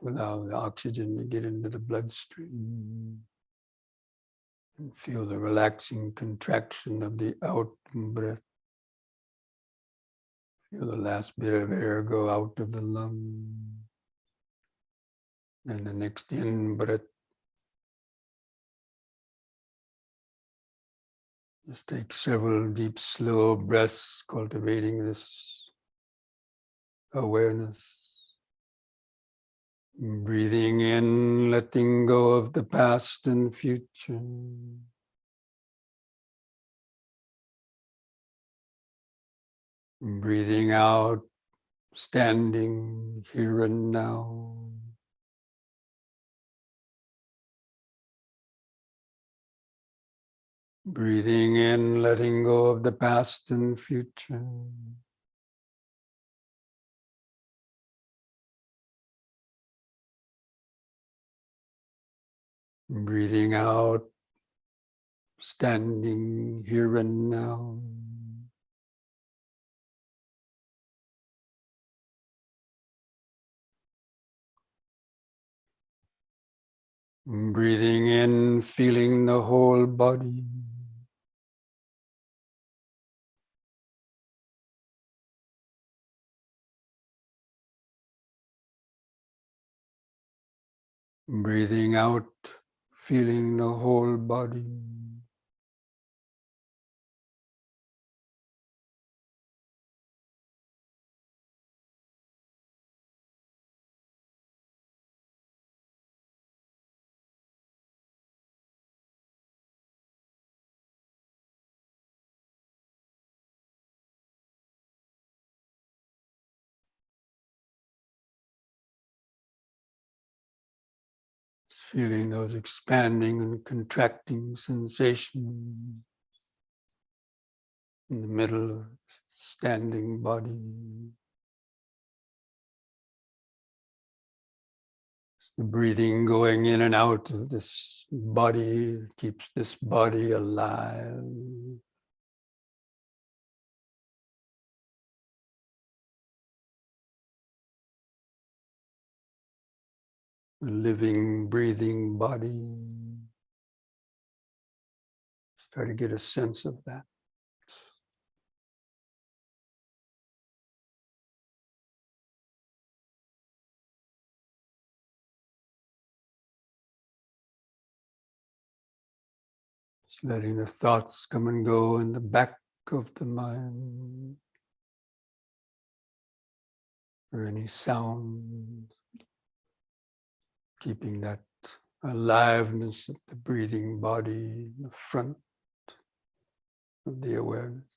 To allow the oxygen to get into the bloodstream. And feel the relaxing contraction of the out breath. Feel the last bit of air go out of the lung. And the next in breath. Just take several deep, slow breaths, cultivating this awareness. Breathing in, letting go of the past and future. Breathing out, standing here and now. Breathing in, letting go of the past and future. Breathing out, standing here and now. Breathing in, feeling the whole body. Breathing out, feeling the whole body. Feeling those expanding and contracting sensations in the middle of the standing body. The breathing going in and out of this body keeps this body alive. A living, breathing body. Try to get a sense of that. Just letting the thoughts come and go in the back of the mind. Or any sound. Keeping that aliveness of the breathing body in the front of the awareness.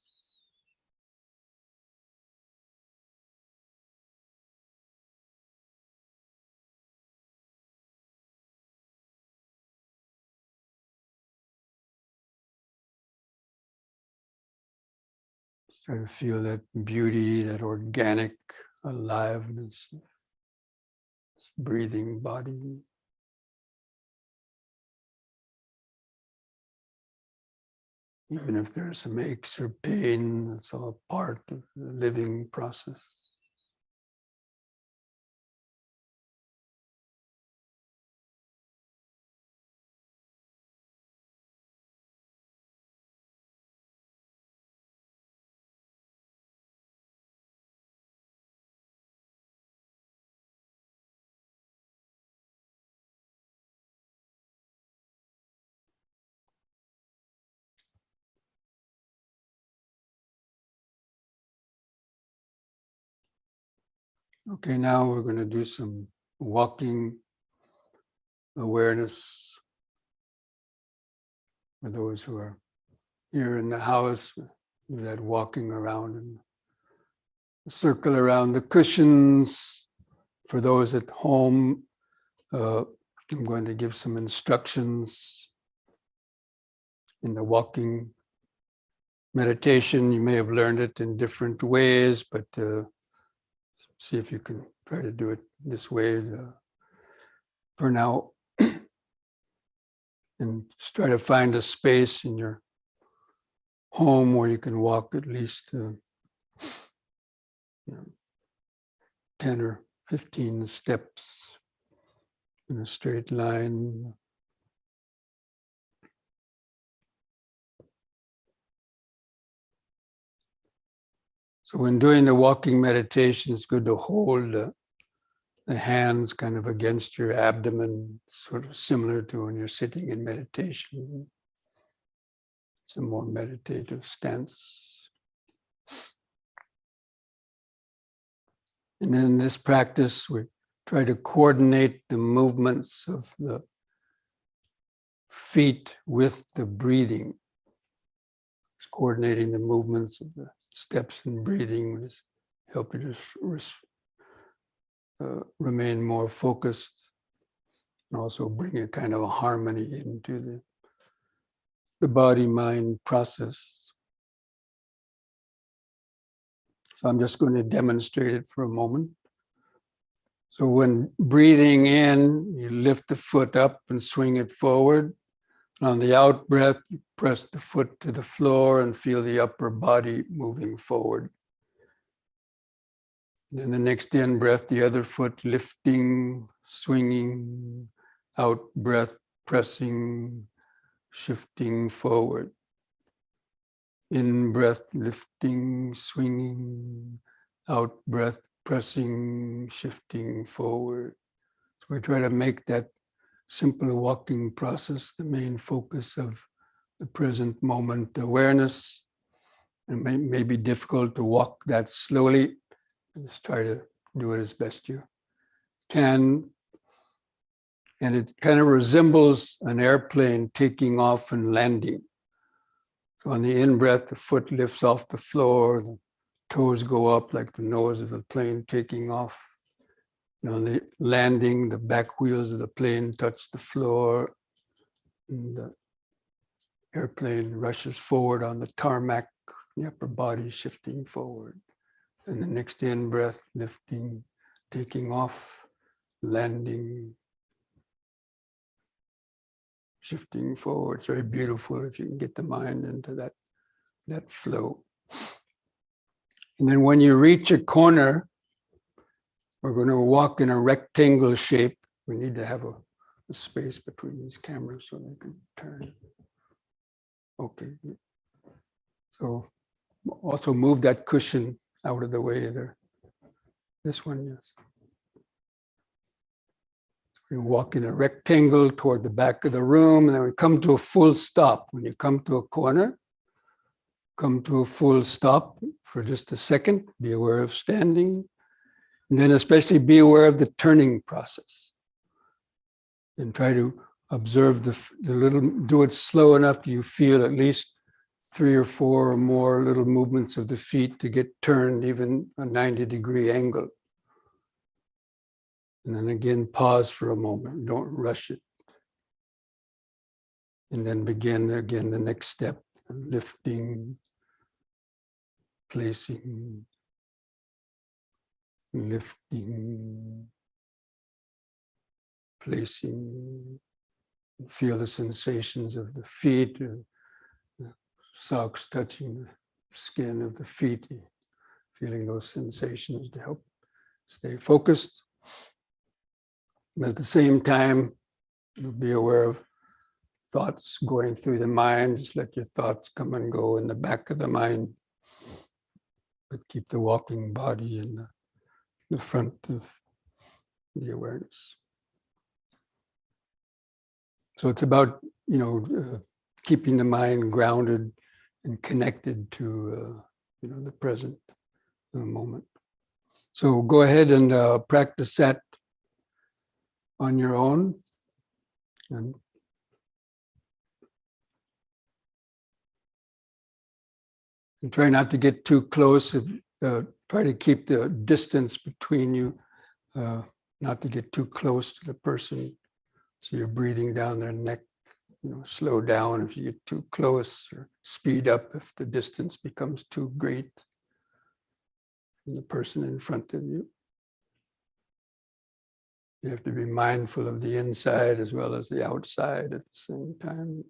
Try to feel that beauty, that organic aliveness of this breathing body. Even if there's some aches or pain, it's all part of the living process. Okay, now we're going to do some walking awareness for those who are here in the house. Do that walking around and circle around the cushions. For those at home, I'm going to give some instructions in the walking meditation. You may have learned it in different ways, but see if you can try to do it this way for now. And just try to find a space in your home where you can walk at least 10 or 15 steps in a straight line. So when doing the walking meditation, it's good to hold the hands kind of against your abdomen, sort of similar to when you're sitting in meditation. It's a more meditative stance. And then in this practice, we try to coordinate the movements of the feet with the breathing. It's coordinating the movements of the steps and breathing will help you to remain more focused and also bring a kind of a harmony into the body-mind process. So I'm just going to demonstrate it for a moment. So when breathing in, you lift the foot up and swing it forward. And on the out breath, you press the foot to the floor and feel the upper body moving forward. Then the next in breath, the other foot lifting, swinging, out breath, pressing, shifting forward. In breath, lifting, swinging, out breath, pressing, shifting forward. So we try to make that simple walking process the main focus of the present moment awareness. It may be difficult to walk that slowly. Just try to do it as best you can. And it kind of resembles an airplane taking off and landing. So on the in-breath, the foot lifts off the floor, the toes go up like the nose of a plane taking off. And on the landing, the back wheels of the plane touch the floor, and the airplane rushes forward on the tarmac, the upper body shifting forward. And the next in-breath, lifting, taking off, landing, shifting forward. It's very beautiful if you can get the mind into that flow. And then when you reach a corner, we're going to walk in a rectangle shape. We need to have a space between these cameras so they can turn. Okay. So also move that cushion out of the way there. This one, yes. We walk in a rectangle toward the back of the room, and then we come to a full stop. When you come to a corner, come to a full stop for just a second. Be aware of standing. And then especially be aware of the turning process. And try to observe the little, do it slow enough till you feel at least 3 or 4 or more little movements of the feet to get turned, even a 90-degree angle. And then again, pause for a moment. Don't rush it. And then begin again the next step, lifting, placing, lifting, placing. Feel the sensations of the feet, the socks touching the skin of the feet, feeling those sensations to help stay focused. But at the same time, you'll be aware of thoughts going through the mind. Just let your thoughts come and go in the back of the mind, but keep the walking body in the front of the awareness. So it's about, keeping the mind grounded and connected to, the present moment. So go ahead and practice that on your own. And try not to get too close. Try to keep the distance between you, not to get too close to the person. So you're breathing down their neck. Slow down if you get too close, or speed up if the distance becomes too great from the person in front of you. You have to be mindful of the inside as well as the outside at the same time.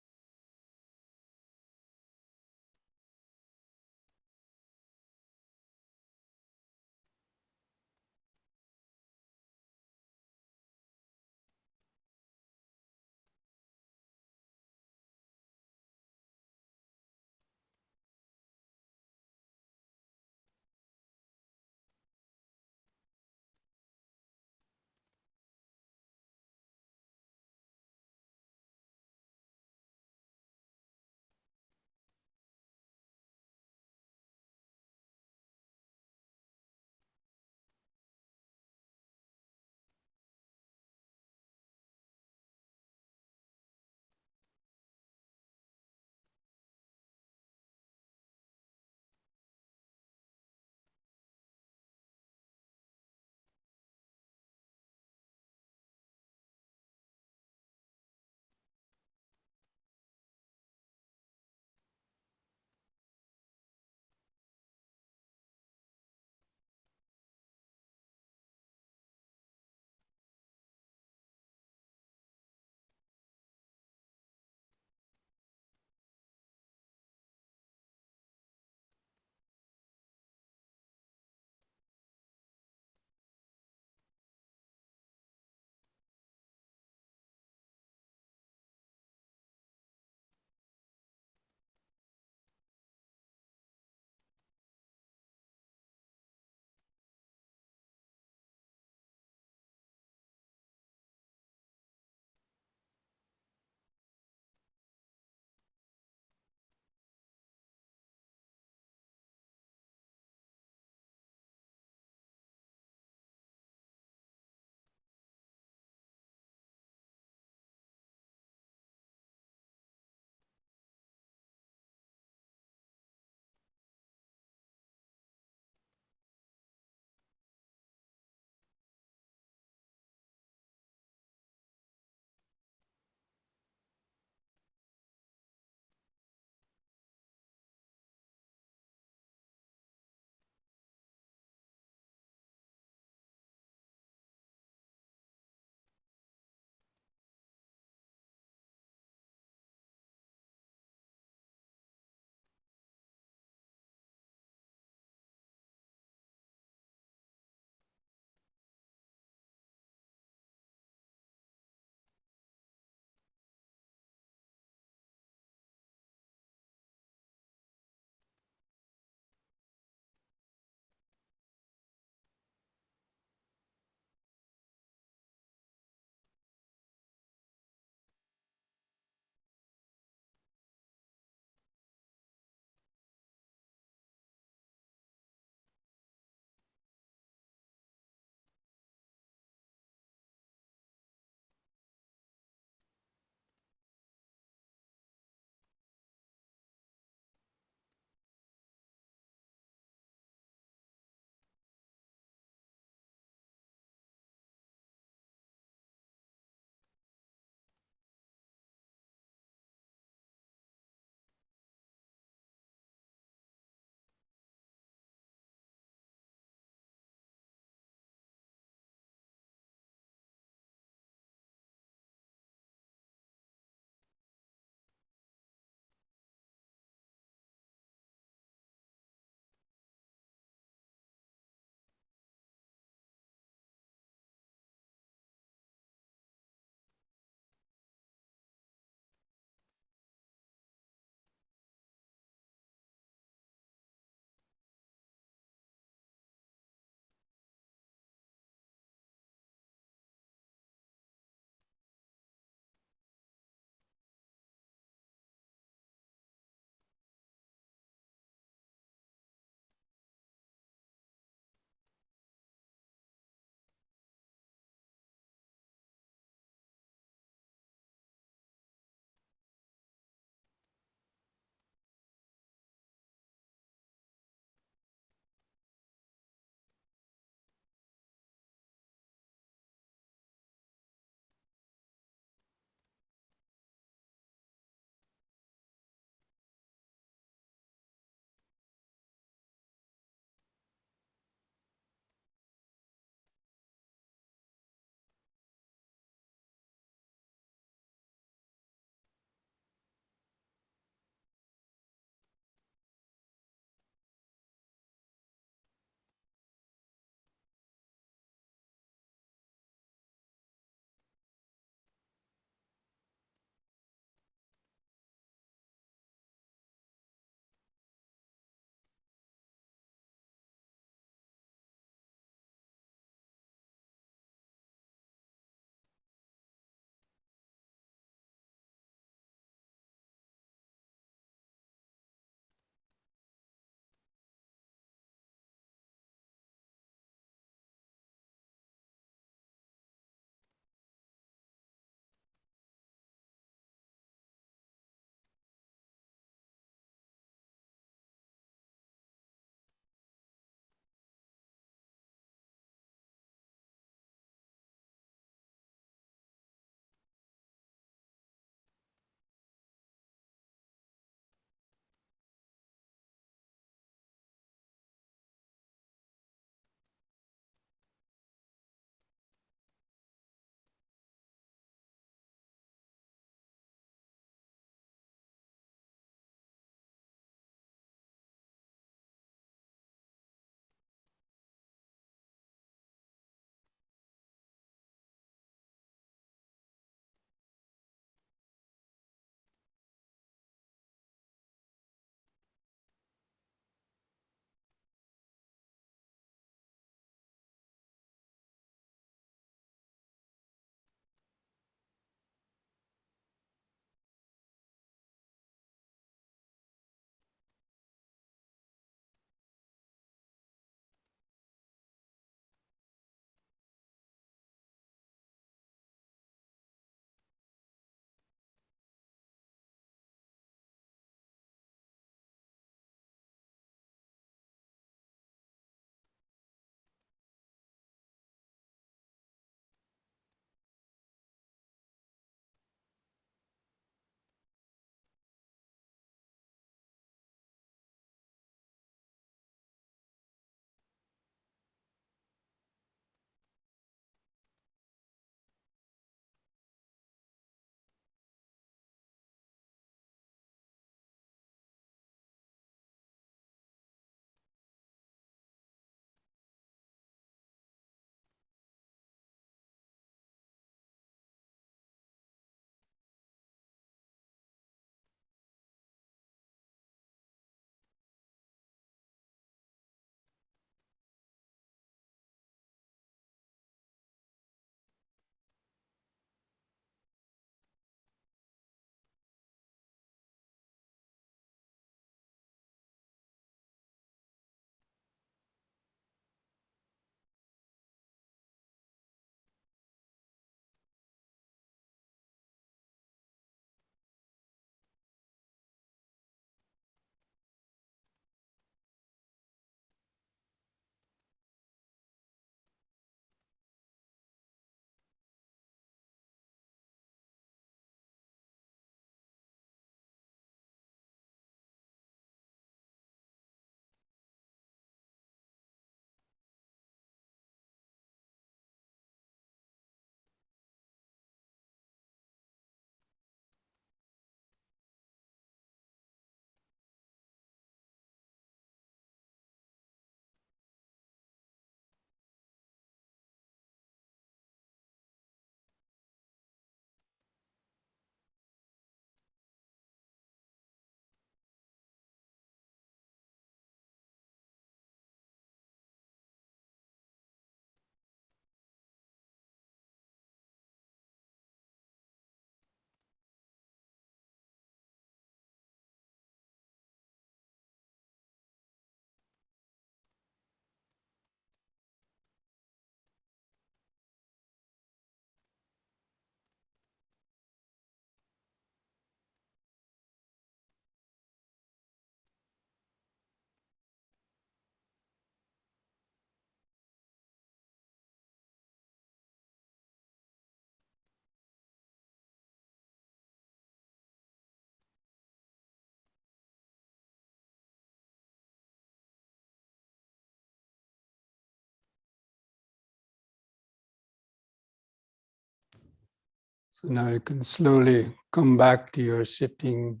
So now you can slowly come back to your sitting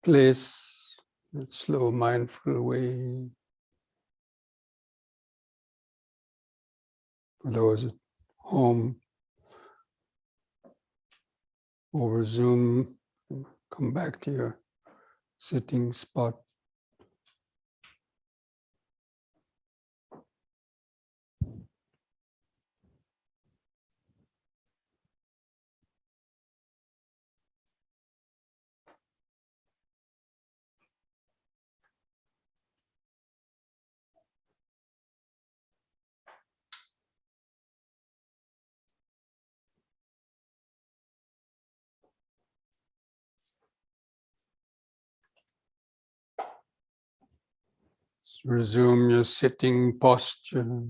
place in a slow, mindful way. For those at home, over Zoom, come back to your sitting spot. Resume your sitting posture.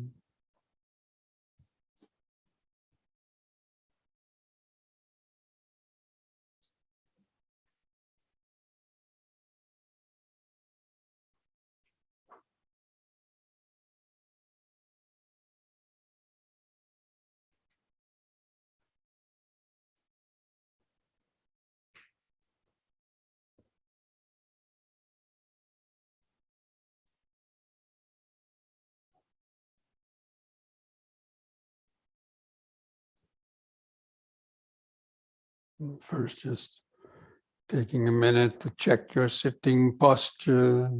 First, just taking a minute to check your sitting posture.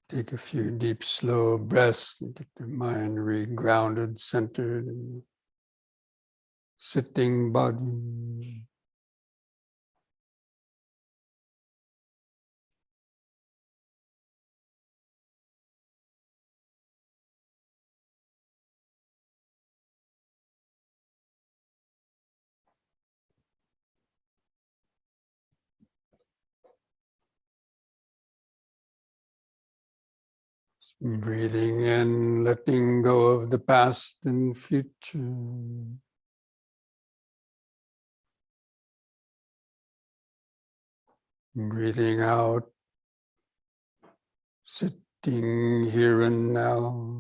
Take a few deep, slow breaths and get the mind re-grounded, centered in the sitting body. Breathing in, letting go of the past and future. Breathing out, sitting here and now.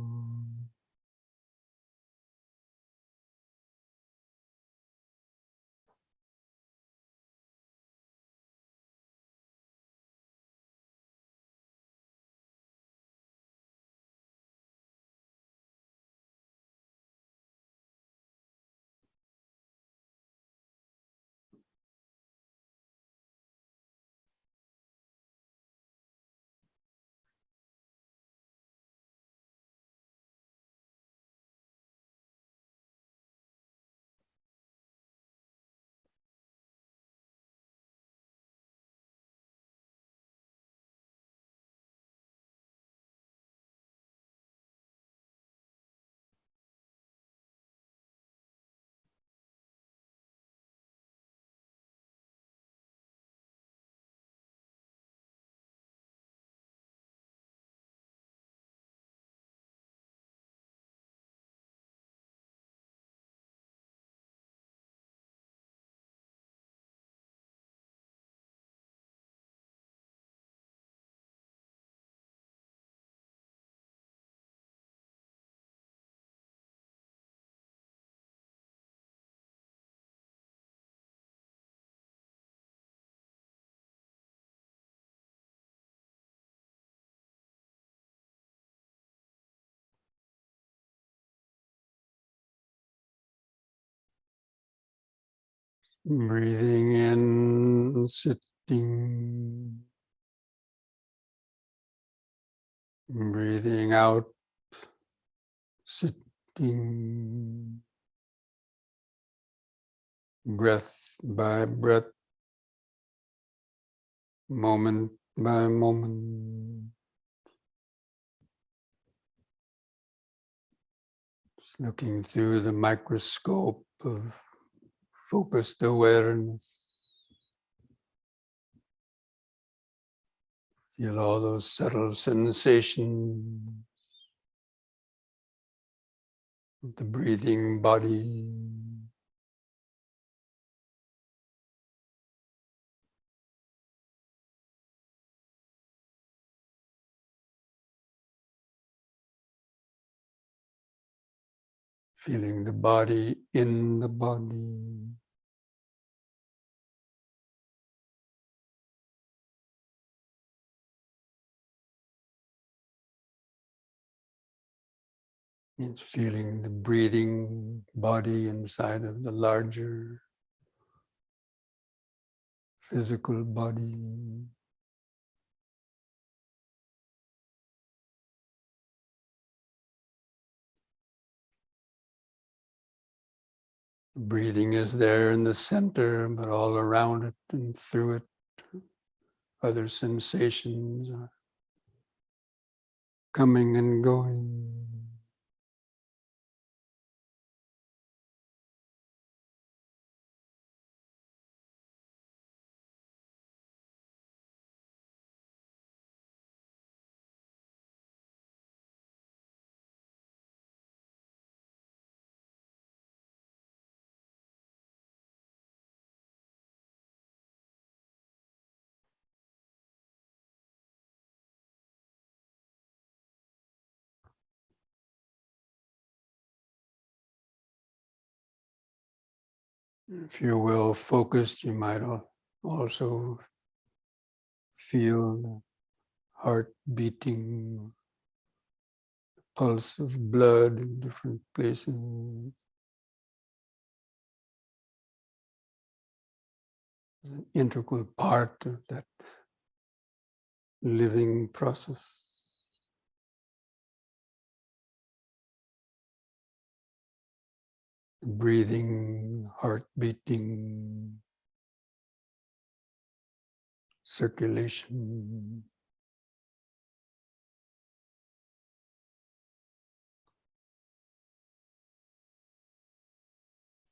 Breathing in, sitting. Breathing out, sitting. Breath by breath, moment by moment. Just looking through the microscope of focused awareness. Feel all those subtle sensations of the breathing body. Feeling the body in the body. It's feeling the breathing body inside of the larger physical body. Breathing is there in the center, but all around it and through it, other sensations are coming and going. If you're well focused, you might also feel the heart beating, pulse of blood in different places. It's an integral part of that living process. Breathing, heart beating, circulation.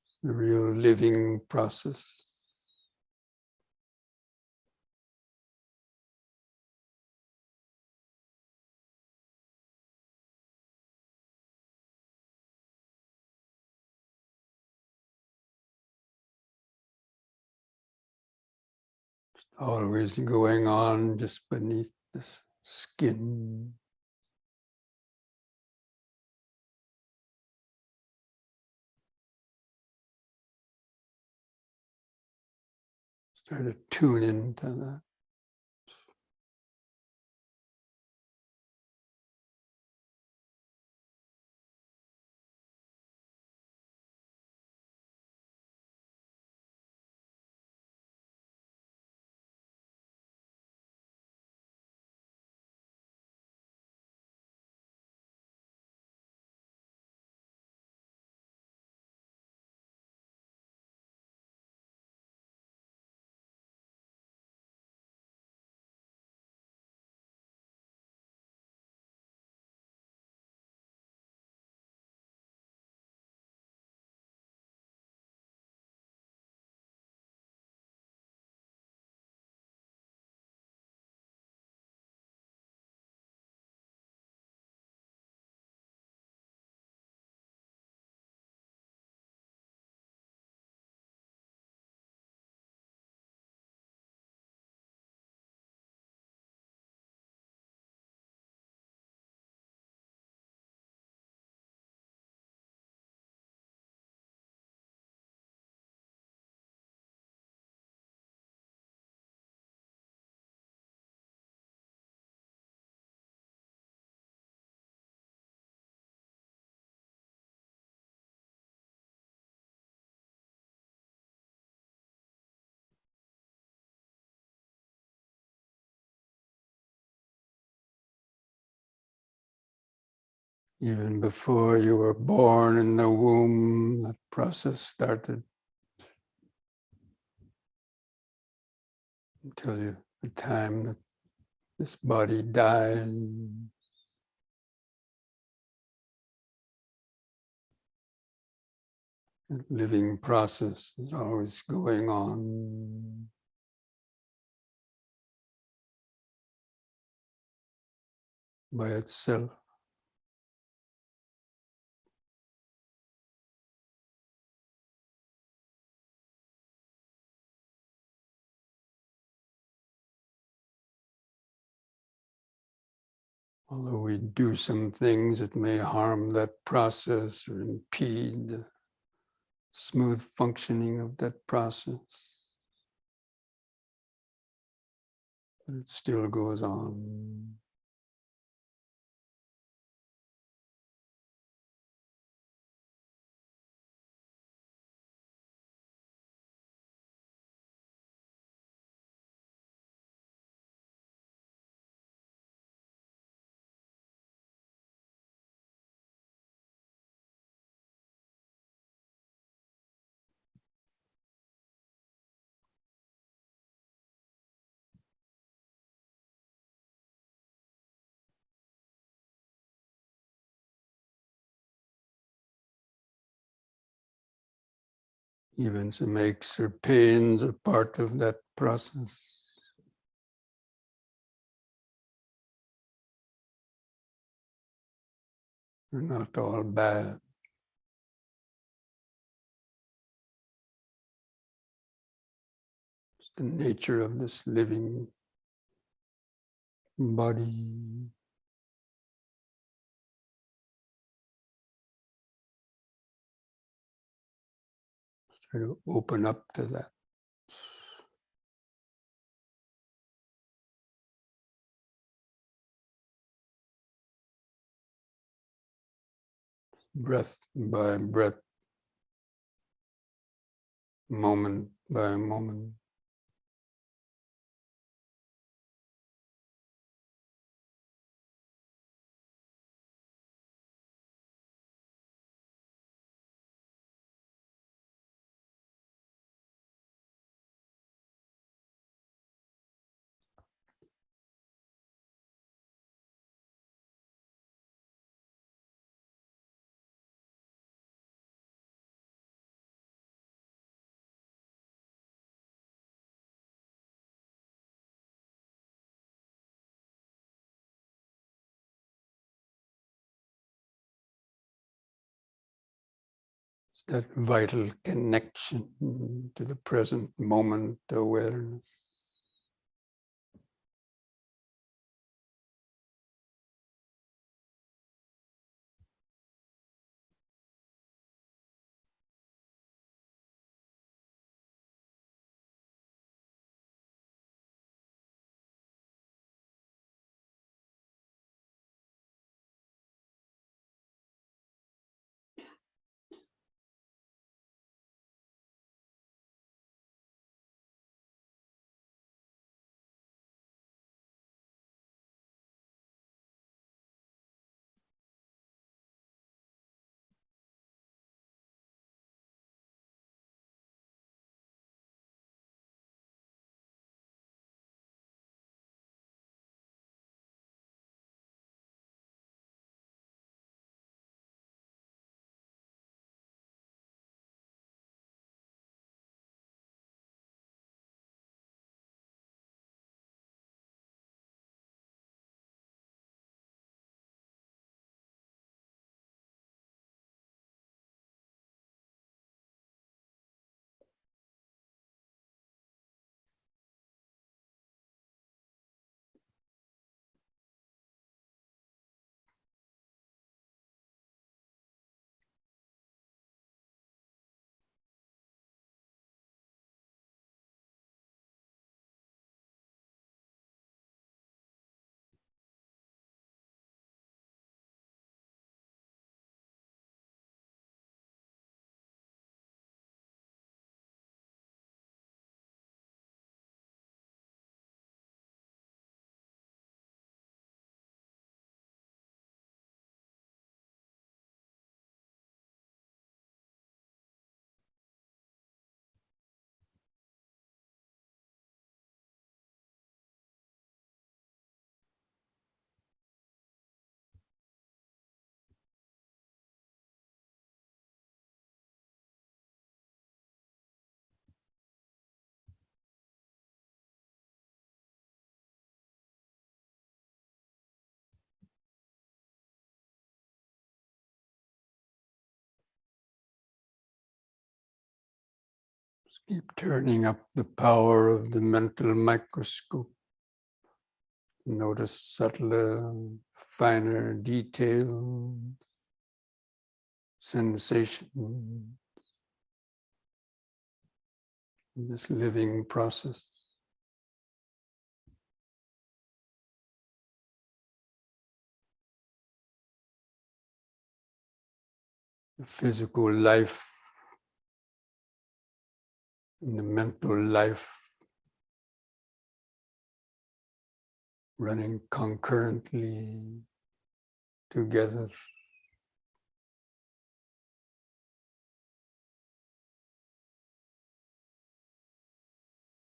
It's the real living process. Always going on just beneath this skin. Try to tune into that. Even before you were born in the womb, that process started until the time that this body dies. That living process is always going on. By itself. Although we do some things that may harm that process or impede the smooth functioning of that process, but it still goes on. Even some aches or pains are part of that process. They're not all bad. It's the nature of this living body. Let's try to open up to that. Breath by breath, moment by moment. It's that vital connection to the present moment awareness. Just keep turning up the power of the mental microscope. Notice subtler, finer details, sensations, in this living process. The physical life and the mental life running concurrently together.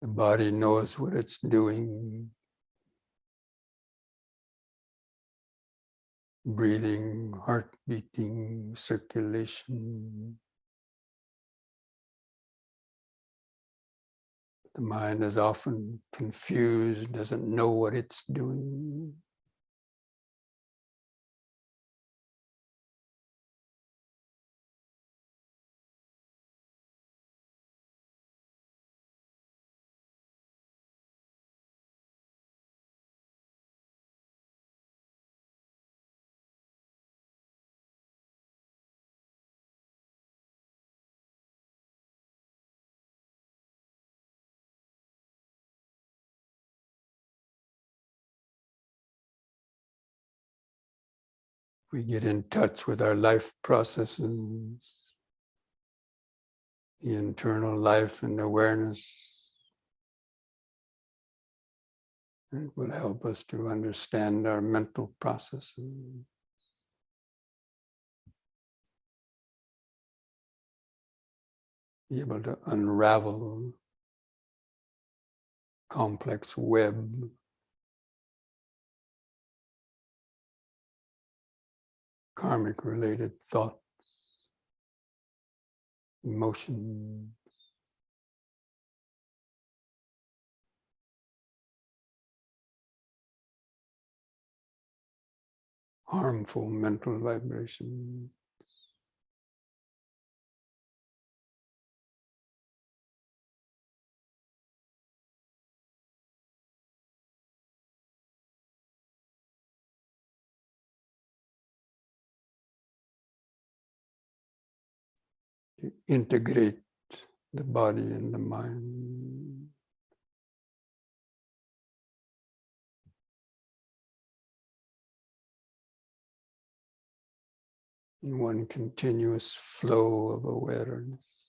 The body knows what it's doing. Breathing, heart beating, circulation. The mind is often confused, doesn't know what it's doing. We get in touch with our life processes, the internal life and awareness. It will help us to understand our mental processes. Be able to unravel complex web karmic related thoughts, emotions, harmful mental vibrations. To integrate the body and the mind. In one continuous flow of awareness.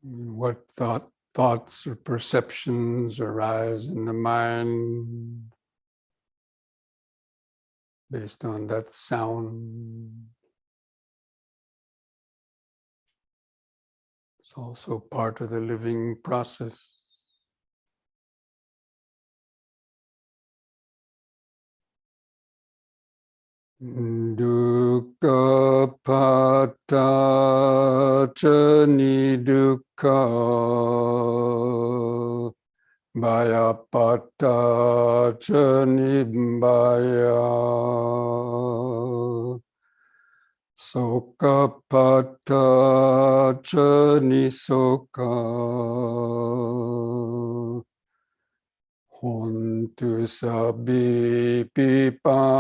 What thoughts or perceptions arise in the mind based on that sound? It's also part of the living process. Dukkha pata ca nidukkha bhaya pata ca nibbaya soka pata ca nisoka hontu sabbi pipanino.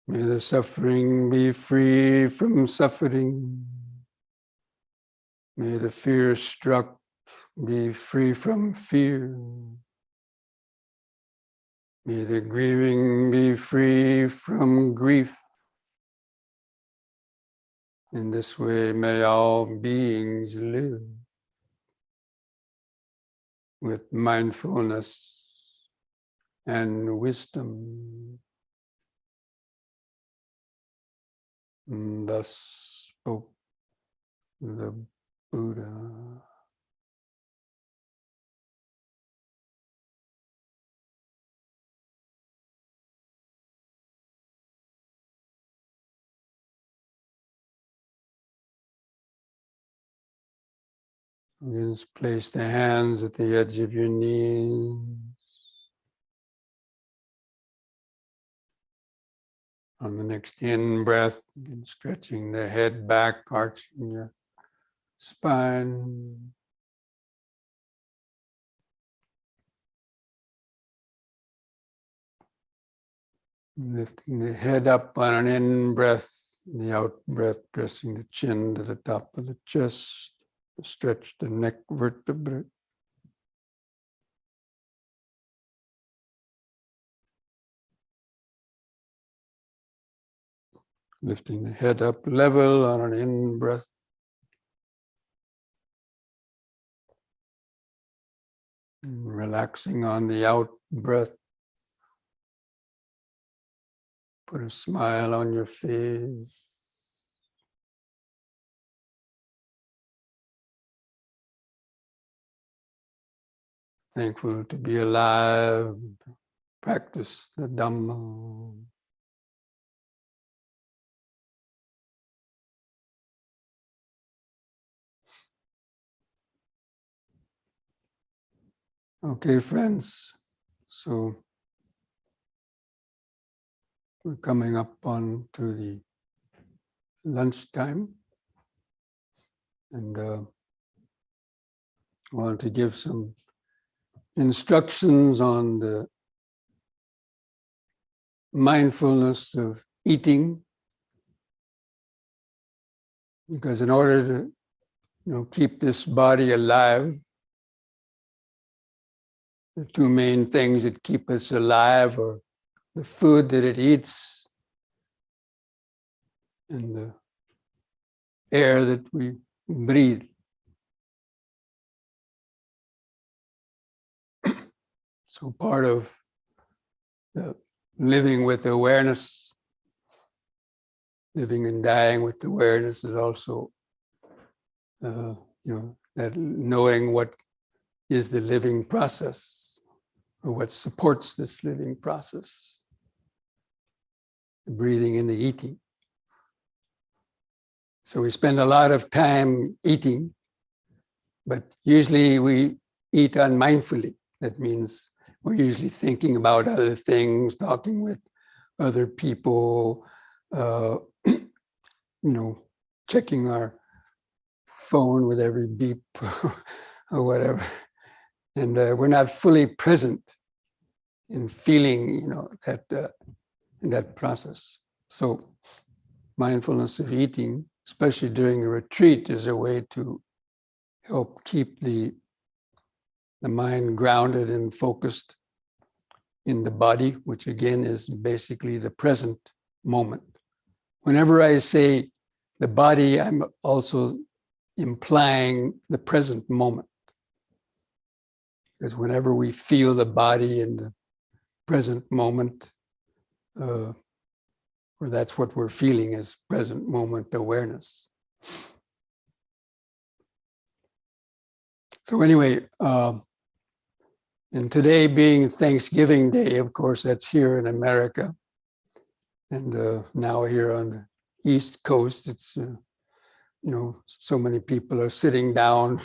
May the suffering be free from suffering. May the fear struck be free from fear. May the grieving be free from grief. In this way, may all beings live with mindfulness and wisdom. And thus spoke the Buddha. Just place the hands at the edge of your knees. On the next in-breath, again, stretching the head back, arching your spine. Lifting the head up on an in-breath, the out-breath pressing the chin to the top of the chest. Stretch the neck vertebrae. Lifting the head up level on an in-breath. Relaxing on the out-breath. Put a smile on your face. Thankful to be alive. Practice the Dhamma. Okay, friends. So we're coming up on to the lunchtime, and I want to give some instructions on the mindfulness of eating, because in order to keep this body alive, the two main things that keep us alive are the food that it eats and the air that we breathe. So part of the living with awareness, living and dying with awareness, is also, that knowing what is the living process, or what supports this living process, the breathing and the eating. So we spend a lot of time eating, but usually we eat unmindfully. That means we're usually thinking about other things, talking with other people, checking our phone with every beep or whatever. And we're not fully present in feeling, that process. So mindfulness of eating, especially during a retreat, is a way to help keep the mind grounded and focused in the body, which again is basically the present moment. Whenever I say the body, I'm also implying the present moment. Because whenever we feel the body in the present moment, or that's what we're feeling is present moment awareness. So anyway, and today being Thanksgiving Day, of course, that's here in America. And now here on the East Coast, it's, so many people are sitting down,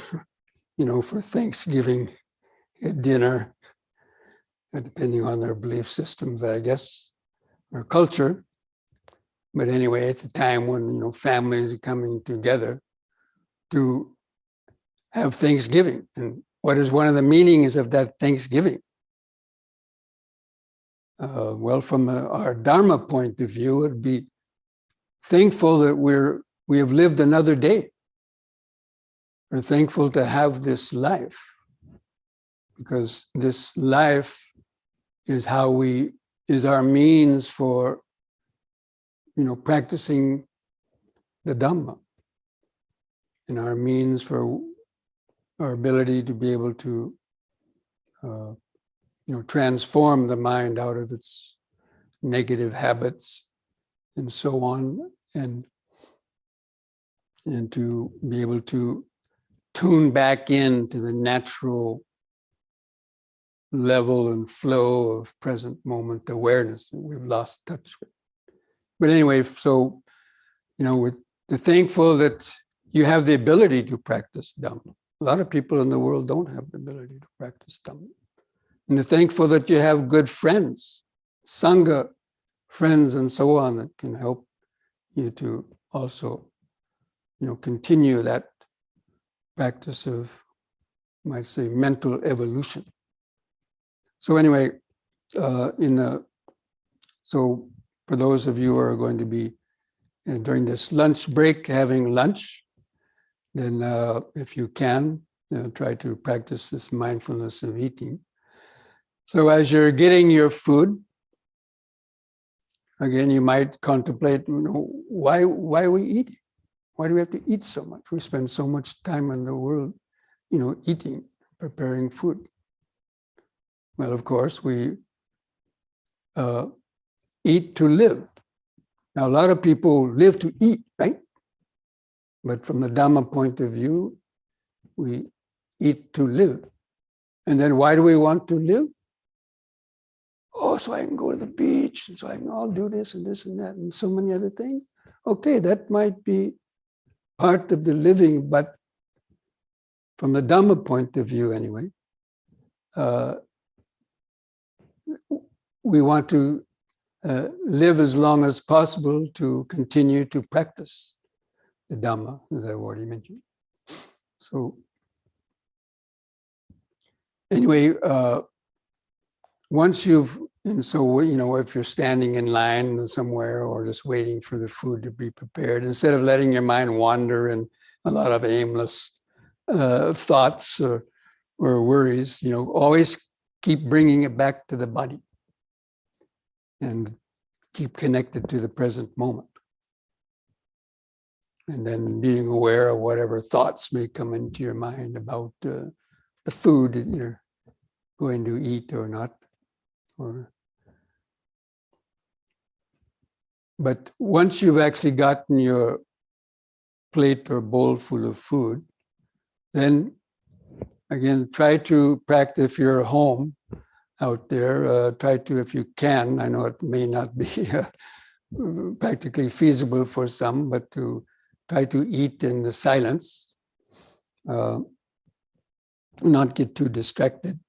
for Thanksgiving at dinner, depending on their belief systems, I guess, or culture. But anyway, it's a time when, families are coming together to have Thanksgiving. And what is one of the meanings of that Thanksgiving? Well, from our Dharma point of view, it'd be thankful that we have lived another day. We're thankful to have this life, because this life is our means for, practicing the Dhamma, and our means for our ability to be able to, transform the mind out of its negative habits and so on, and to be able to tune back into the natural level and flow of present moment awareness that we've lost touch with. But anyway, so, we're thankful that you have the ability to practice Dhamma. A lot of people in the world don't have the ability to practice Dhamma. And you're thankful that you have good friends, Sangha friends and so on, that can help you to also, continue that practice of, you might say, mental evolution. So anyway, so for those of you who are going to be during this lunch break having lunch, then if you can, try to practice this mindfulness of eating. So as you're getting your food, again, you might contemplate, why we eat? Why do we have to eat so much? We spend so much time in the world, eating, preparing food. Well, of course, we eat to live. Now, a lot of people live to eat, right? But from the Dhamma point of view, we eat to live. And then why do we want to live? Oh, so I can go to the beach, and so I can all do this and that, and so many other things. Okay, that might be part of the living, but from the Dhamma point of view anyway, we want to live as long as possible to continue to practice the Dhamma, as I've already mentioned. So anyway, once if you're standing in line somewhere or just waiting for the food to be prepared, instead of letting your mind wander in a lot of aimless thoughts or worries, always keep bringing it back to the body and keep connected to the present moment. And then being aware of whatever thoughts may come into your mind about the food that you're going to eat or not. But once you've actually gotten your plate or bowl full of food, then again, try to practice. If you're home out there, try to, if you can, I know it may not be practically feasible for some, but to try to eat in the silence, not get too distracted.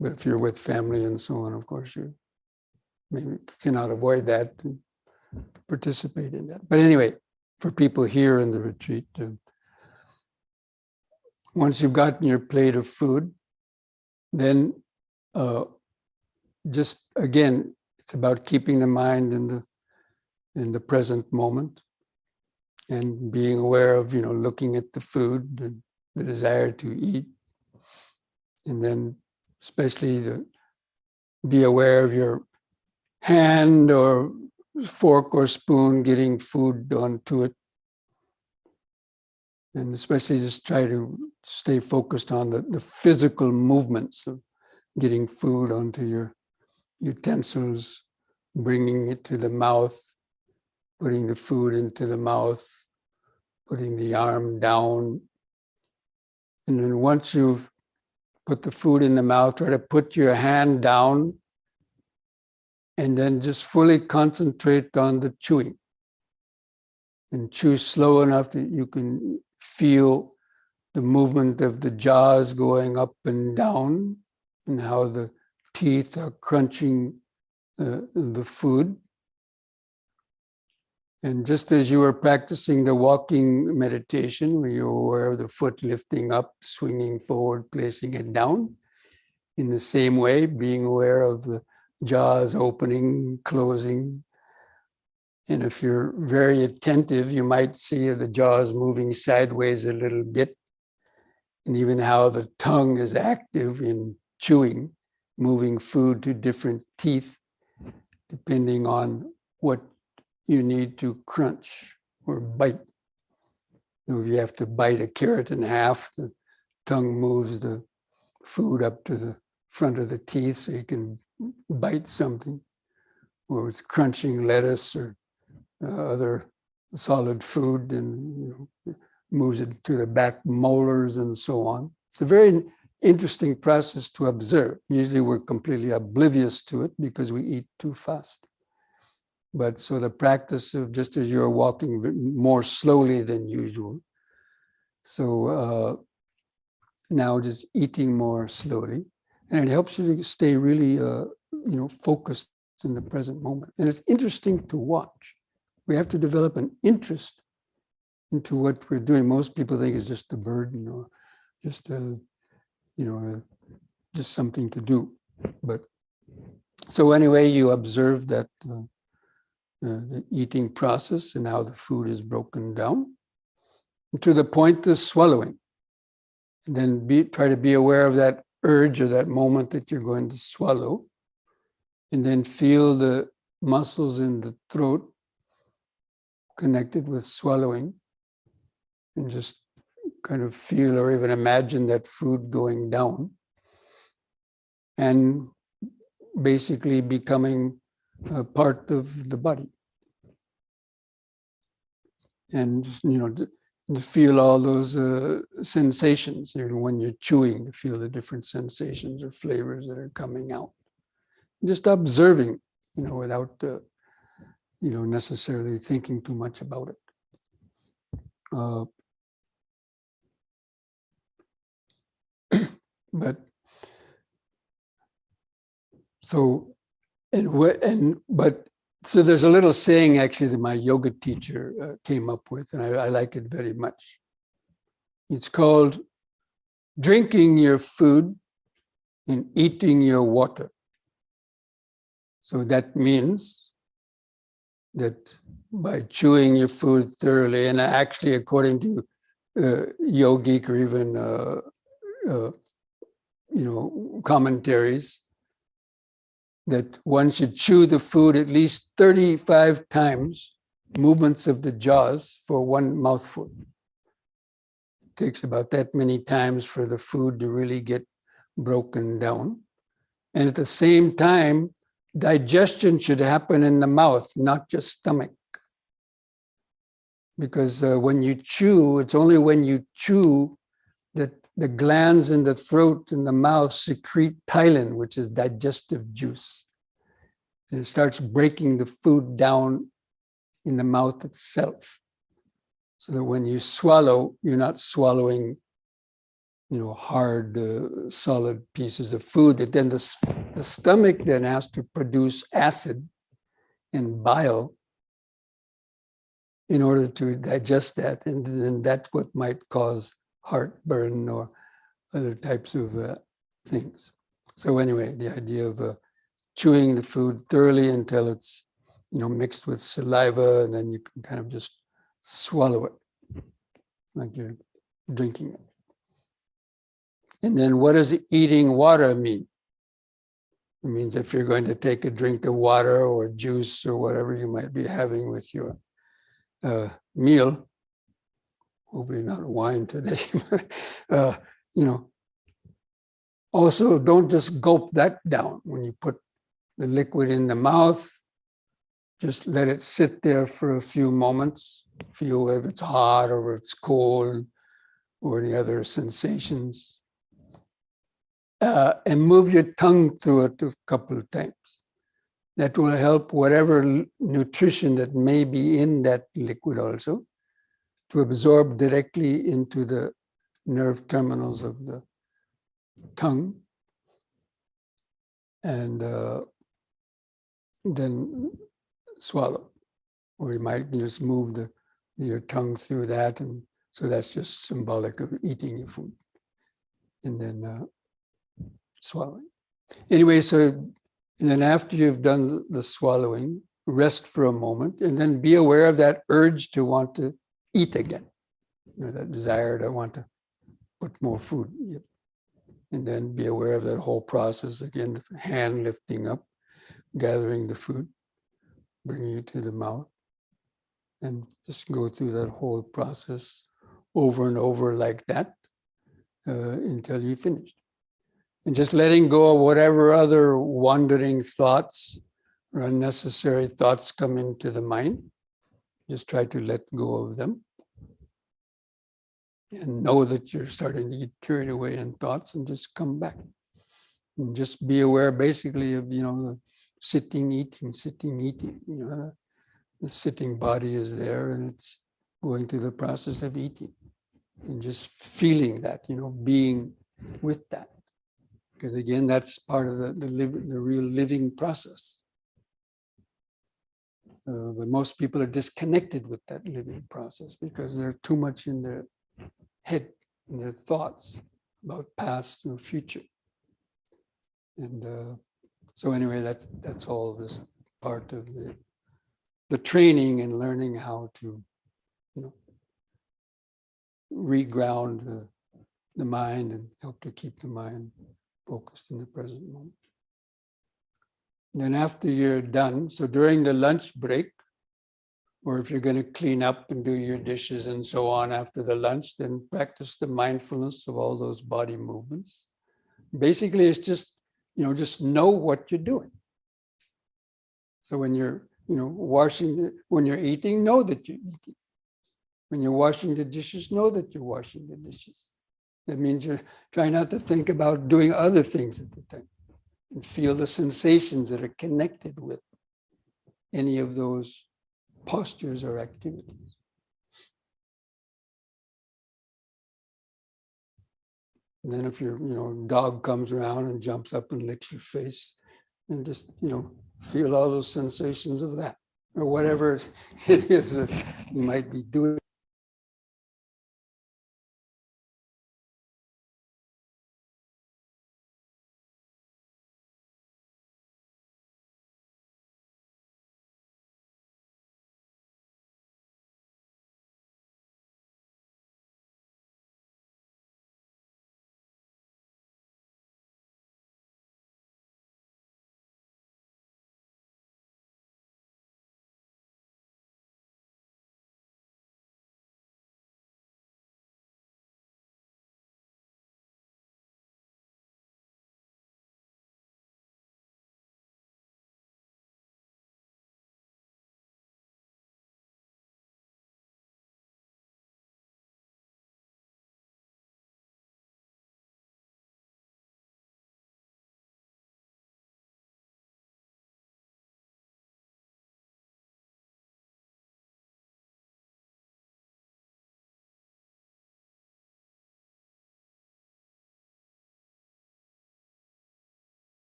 But if you're with family and so on, of course, you maybe cannot avoid that and participate in that. But anyway, for people here in the retreat, once you've gotten your plate of food, then just again, it's about keeping the mind in the present moment and being aware of, looking at the food and the desire to eat, and then especially be aware of your hand or fork or spoon getting food onto it. And especially just try to stay focused on the physical movements of getting food onto your utensils, bringing it to the mouth, putting the food into the mouth, putting the arm down. And then once you've put the food in the mouth, try to put your hand down and then just fully concentrate on the chewing. And chew slow enough that you can feel the movement of the jaws going up and down and how the teeth are crunching the food. And just as you were practicing the walking meditation, where you're aware of the foot lifting up, swinging forward, placing it down, in the same way, being aware of the jaws opening, closing. And if you're very attentive, you might see the jaws moving sideways a little bit, and even how the tongue is active in chewing, moving food to different teeth, depending on what you need to crunch or bite. So if you have to bite a carrot in half, the tongue moves the food up to the front of the teeth so you can bite something. Or it's crunching lettuce or other solid food, and moves it to the back molars and so on. It's a very interesting process to observe. Usually we're completely oblivious to it because we eat too fast. But so the practice of just as you're walking more slowly than usual. So now just eating more slowly, and it helps you to stay really, focused in the present moment. And it's interesting to watch. We have to develop an interest into what we're doing. Most people think it's just a burden or just just something to do. But so anyway, you observe that the eating process and how the food is broken down to the point of swallowing. And then try to be aware of that urge or that moment that you're going to swallow, and then feel the muscles in the throat connected with swallowing, and just kind of feel or even imagine that food going down and basically becoming a part of the body. And to feel all those sensations, when you're chewing, to feel the different sensations or flavors that are coming out. Just observing, without necessarily thinking too much about it. But so so there's a little saying actually that my yoga teacher came up with, and I like it very much. It's called drinking your food and eating your water. So that means that by chewing your food thoroughly, and actually according to yogic or even commentaries, that one should chew the food at least 35 times, movements of the jaws for one mouthful. It takes about that many times for the food to really get broken down. And at the same time, digestion should happen in the mouth, not just stomach. Because when you chew, it's only when you chew that the glands in the throat and the mouth secrete ptyalin, which is digestive juice. And it starts breaking the food down in the mouth itself. So that when you swallow, you're not swallowing, hard, solid pieces of food. That then the stomach then has to produce acid and bile in order to digest that. And then that's what might cause heartburn or other types of things. So anyway, the idea of chewing the food thoroughly until it's mixed with saliva, and then you can kind of just swallow it like you're drinking it. And then what does eating water mean? It means if you're going to take a drink of water or juice or whatever you might be having with your meal, hopefully not wine today, you know, also don't just gulp that down. When you put the liquid in the mouth, just let it sit there for a few moments. Feel if it's hot or if it's cold or any other sensations. And move your tongue through it a couple of times. That will help whatever nutrition that may be in that liquid also to absorb directly into the nerve terminals of the tongue. And then swallow. Or you might just move your tongue through that. And so that's just symbolic of eating your food. And then swallowing. Anyway, so and then after you've done the swallowing, rest for a moment and then be aware of that urge to want to eat again. You know, that desire to want to put more food. And then be aware of that whole process again, the hand lifting up, gathering the food, bringing it to the mouth, and just go through that whole process over and over like that until you finish. And just letting go of whatever other wandering thoughts or unnecessary thoughts come into the mind. Just try to let go of them. And know that you're starting to get carried away in thoughts and just come back. And just be aware basically of, you know, the sitting, eating, you know, the sitting body is there and it's going through the process of eating and just feeling that, you know, being with that. Because again, that's part of the real living process. But most people are disconnected with that living process because they're too much in their head, in their thoughts about past and future. And so anyway, that's all this part of the training and learning how to, you know, reground the mind and help to keep the mind focused in the present moment. And then after you're done, so during the lunch break, or if you're going to clean up and do your dishes and so on after the lunch, then practice the mindfulness of all those body movements. Basically, it's just, you know, just know what you're doing. So when you're, you know, when you're eating, know that you're eating. When you're washing the dishes, know that you're washing the dishes. That means you're trying not to think about doing other things at the time and feel the sensations that are connected with any of those postures or activities. And then if your, you know, dog comes around and jumps up and licks your face, and just, you know, feel all those sensations of that, or whatever it is that you might be doing